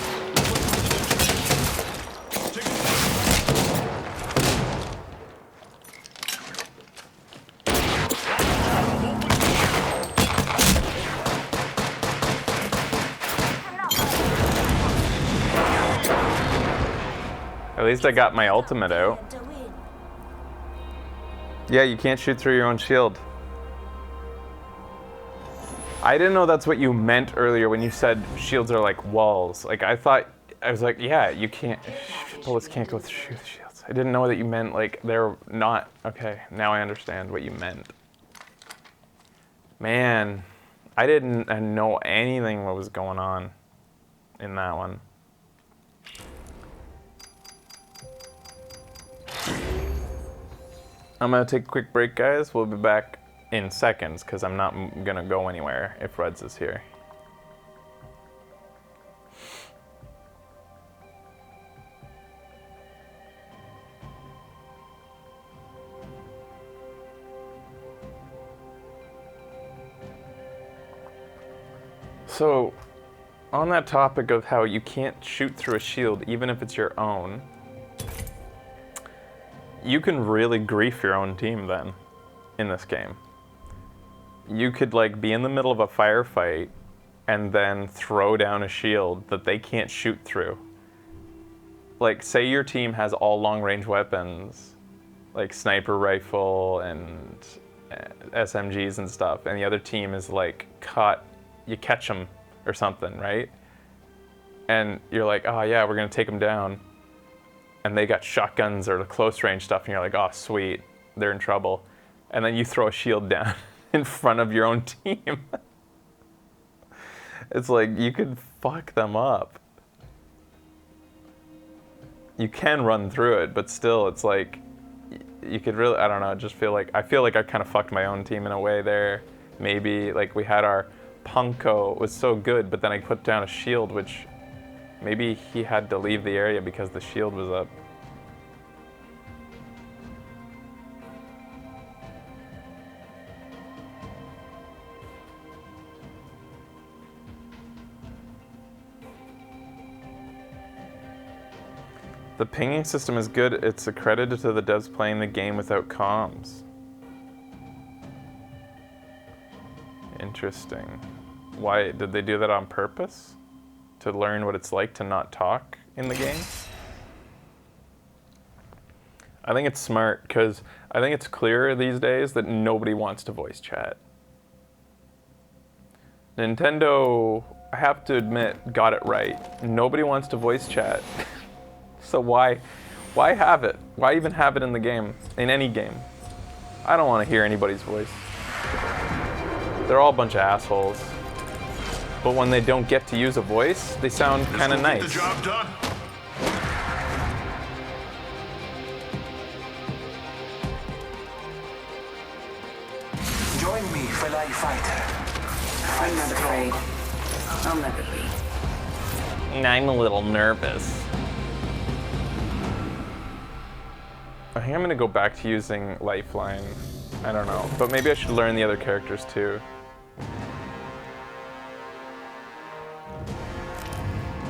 At least I got my ultimate out. Yeah, you can't shoot through your own shield. I didn't know that's what you meant earlier when you said shields are like walls. Like, I was like, yeah, you can't, bullets can't go through the shields. I didn't know that you meant like they're not, okay, now I understand what you meant. Man, I didn't know anything what was going on in that one. I'm gonna take a quick break, guys. We'll be back in seconds because I'm not gonna go anywhere if Reds is here. So, on that topic of how you can't shoot through a shield even if it's your own, you can really grief your own team then in this game. You could like be in the middle of a firefight and then throw down a shield that they can't shoot through. Like, say your team has all long-range weapons, like sniper rifle and SMGs and stuff, and the other team is like you catch them or something, right? And you're like, oh yeah, we're gonna take them down. And they got shotguns or the close range stuff, and you're like, oh sweet, they're in trouble. And then you throw a shield down in front of your own team. It's like, you could fuck them up. You can run through it, but still, it's like, you could really, I don't know, I feel like I kind of fucked my own team in a way there. Maybe, like, we had our Punko was so good, but then I put down a shield, which maybe he had to leave the area because the shield was up. The pinging system is good. It's a credit to the devs playing the game without comms. Interesting. Why, did they do that on purpose? To learn what it's like to not talk in the game? I think it's smart because I think it's clear these days that nobody wants to voice chat. Nintendo, I have to admit, got it right. Nobody wants to voice chat. So why have it? Why even have it in the game? In any game? I don't want to hear anybody's voice. They're all a bunch of assholes. But when they don't get to use a voice, they sound kind of nice. Get the job done. Join me, fellow fighter. I'm not afraid. I'll never be. I'm a little nervous. I think I'm gonna go back to using Lifeline. I don't know, but maybe I should learn the other characters too.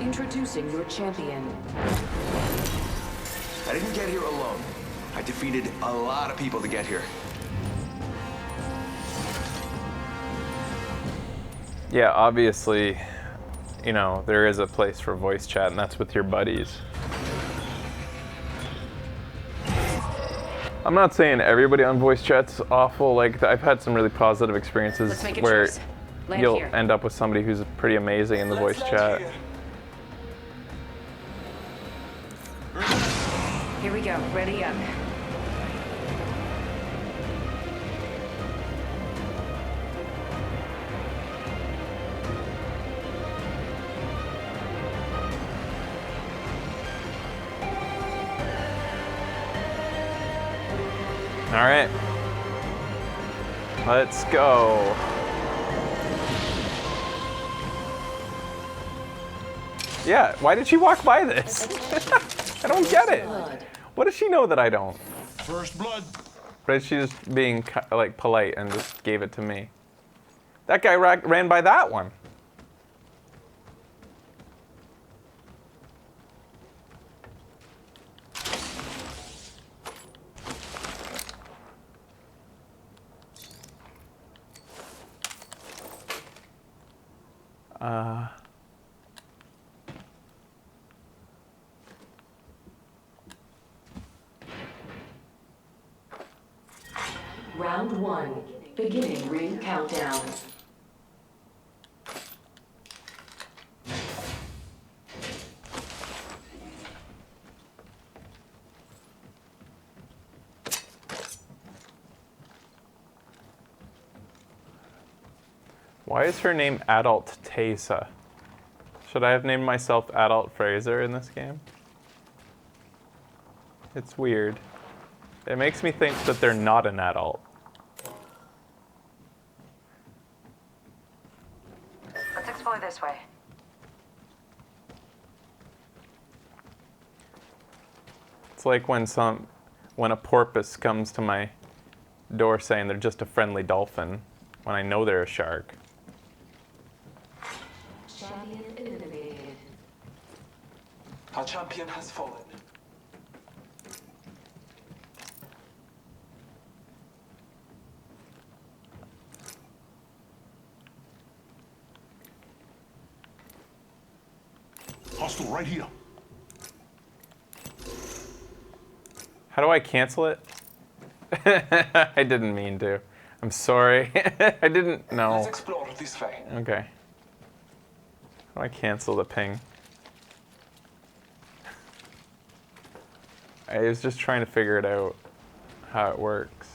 Introducing your champion. I didn't get here alone. I defeated a lot of people to get here. Yeah, obviously, you know, there is a place for voice chat, and that's with your buddies. I'm not saying everybody on voice chat's awful. Like, I've had some really positive experiences Let's make a where choice. Land you'll here. end up with somebody who's pretty amazing in the voice chat. Here we go. Ready up. All right, let's go. Yeah, why did she walk by this? I don't get it. What does she know that I don't? First blood. Or is she just being like polite and just gave it to me? That guy ran by that one. Round 1. Beginning ring countdown. Why is her name Adult Taysa? Should I have named myself Adult Fraser in this game? It's weird. It makes me think that they're not an adult. Let's explore this way. It's like when a porpoise comes to my door saying they're just a friendly dolphin, when I know they're a shark. Champion eliminated. Our champion has fallen. Hostile right here. How do I cancel it? I didn't mean to. I'm sorry. I didn't know. Let's explore this way. Okay. How do I cancel the ping? I was just trying to figure it out, how it works.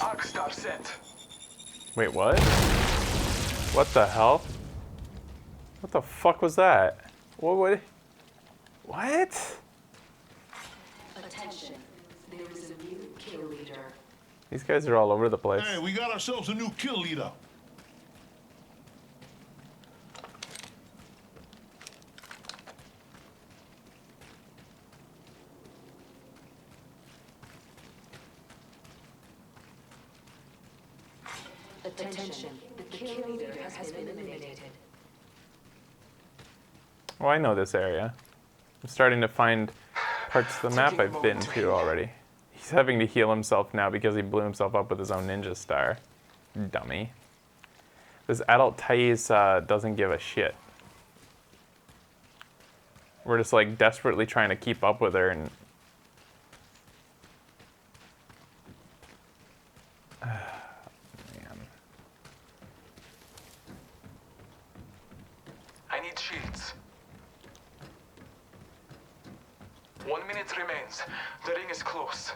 Arc star set. Wait, what? What the hell? What the fuck was that? What? Attention. There is a new kill leader. These guys are all over the place. Hey, we got ourselves a new kill leader. Attention. The kill leader has been eliminated. Oh, I know this area. I'm starting to find parts of the map I've been to already. He's having to heal himself now because he blew himself up with his own ninja star. Dummy. This adult Thais doesn't give a shit. We're just like desperately trying to keep up with her and... Man. I need shields. 1 minute remains. The ring is close.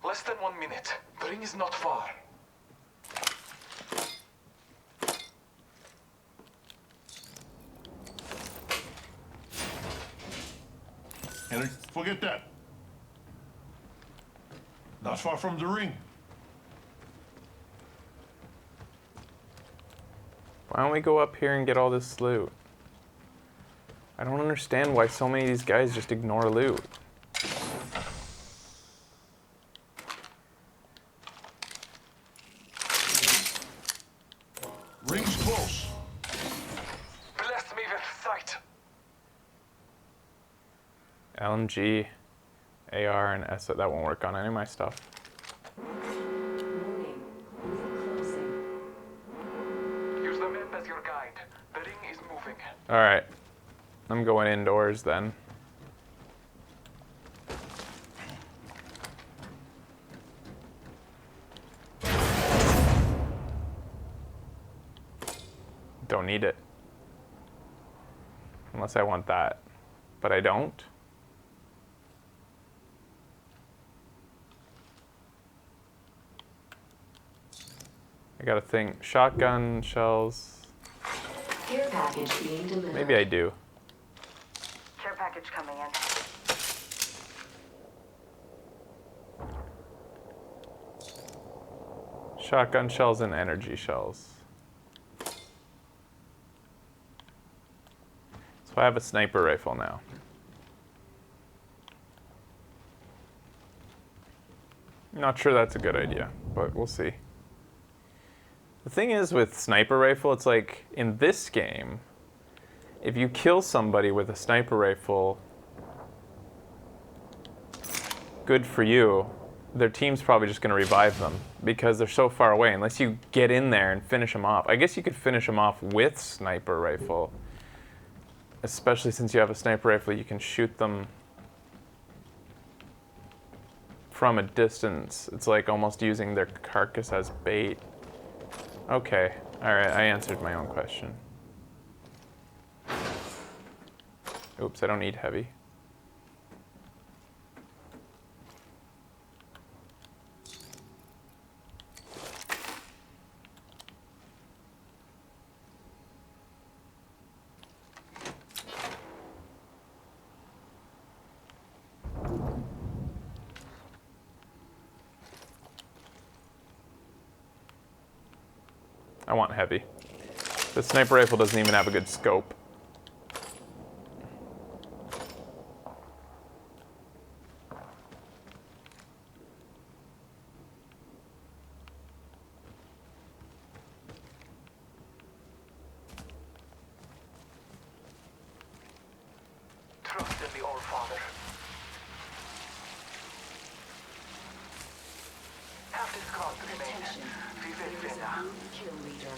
Less than 1 minute. The ring is not far. And forget that. Not far from the ring. Why don't we go up here and get all this loot? I don't understand why so many of these guys just ignore loot. Ring's close. Bless me with sight. LMG, AR, and S. That won't work on any of my stuff. Warning. Ring closing. Use the map as your guide. The ring is moving. Alright. I'm going indoors then. Don't need it. Unless I want that. But I don't. I gotta think. Shotgun shells. Care package being delivered. Maybe I do. Care package coming in. Shotgun shells and energy shells. So I have a sniper rifle now. Not sure that's a good idea, but we'll see. The thing is with sniper rifle, it's like in this game, if you kill somebody with a sniper rifle, good for you. Their team's probably just going to revive them because they're so far away unless you get in there and finish them off. I guess you could finish them off with sniper rifle, especially since you have a sniper rifle, you can shoot them from a distance. It's like almost using their carcass as bait. Okay, alright, I answered my own question. Oops, I don't need heavy. I want heavy. The sniper rifle doesn't even have a good scope. Trust in the All-Father. Half the squad remain. Vive Vienna. Kill leader.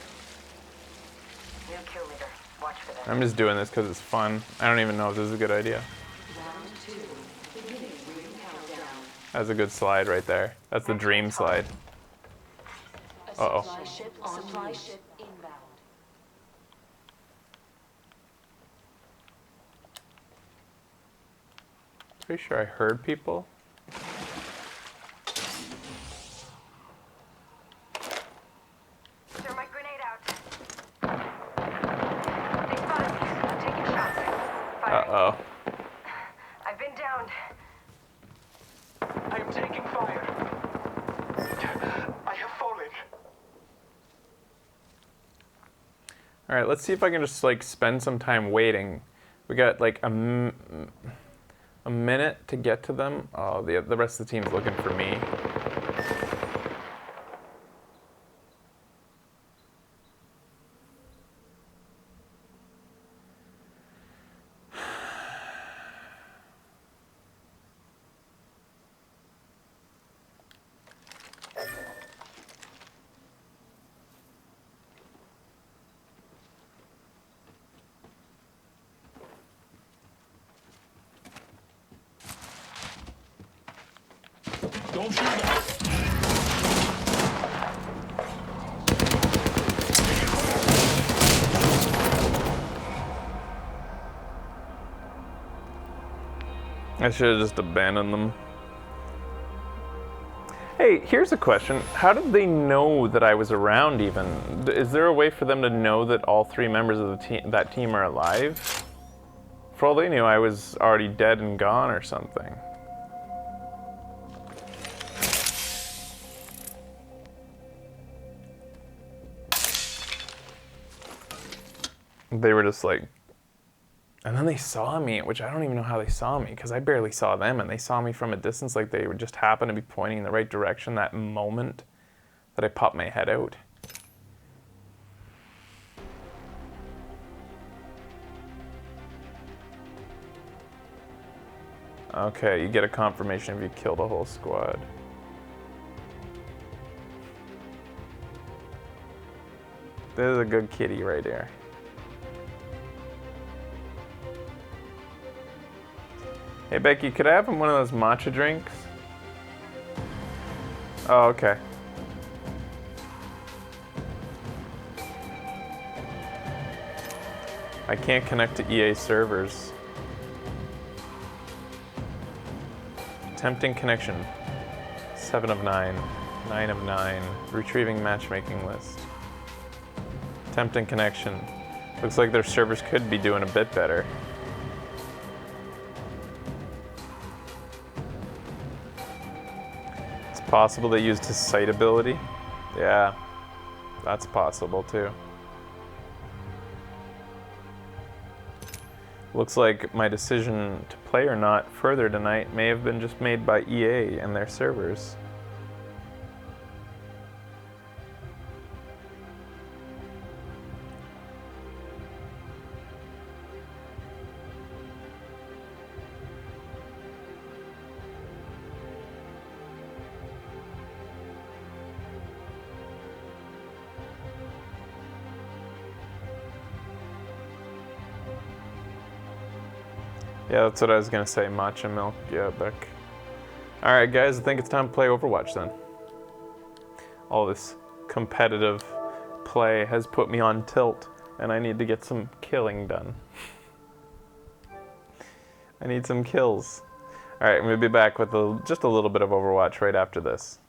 New kill leader. Watch for that. I'm just doing this because it's fun. I don't even know if this is a good idea. Round 2. Beginning ring countdown. That's a good slide right there. That's the dream slide. Uh-oh. Supply ship inbound. Pretty sure I heard people. Thermite grenade out. They spotted me. I'm taking shots. Firing. Uh-oh. I've been downed. I am taking fire. I have fallen. All right, let's see if I can just like spend some time waiting. We got like a a minute to get to them. Oh, the rest of the team's looking for me. Don't shoot that. I should have just abandoned them. Hey, here's a question. How did they know that I was around even? Is there a way for them to know that all 3 members of that team are alive? For all they knew, I was already dead and gone or something. They were just like, and then they saw me, which I don't even know how they saw me, because I barely saw them, and they saw me from a distance, like they would just happen to be pointing in the right direction that moment that I popped my head out. Okay, you get a confirmation if you kill the whole squad. This is a good kitty right here. Hey Becky, could I have one of those matcha drinks? Oh, okay. I can't connect to EA servers. Attempting connection. 7 of 9. 9 of 9. Retrieving matchmaking list. Attempting connection. Looks like their servers could be doing a bit better. It's possible they used his sight ability. Yeah, that's possible too. Looks like my decision to play or not further tonight may have been just made by EA and their servers. Yeah, that's what I was gonna say, matcha milk, yeah, Beck. Alright guys, I think it's time to play Overwatch then. All this competitive play has put me on tilt, and I need to get some killing done. I need some kills. Alright, I'm gonna be back with just a little bit of Overwatch right after this.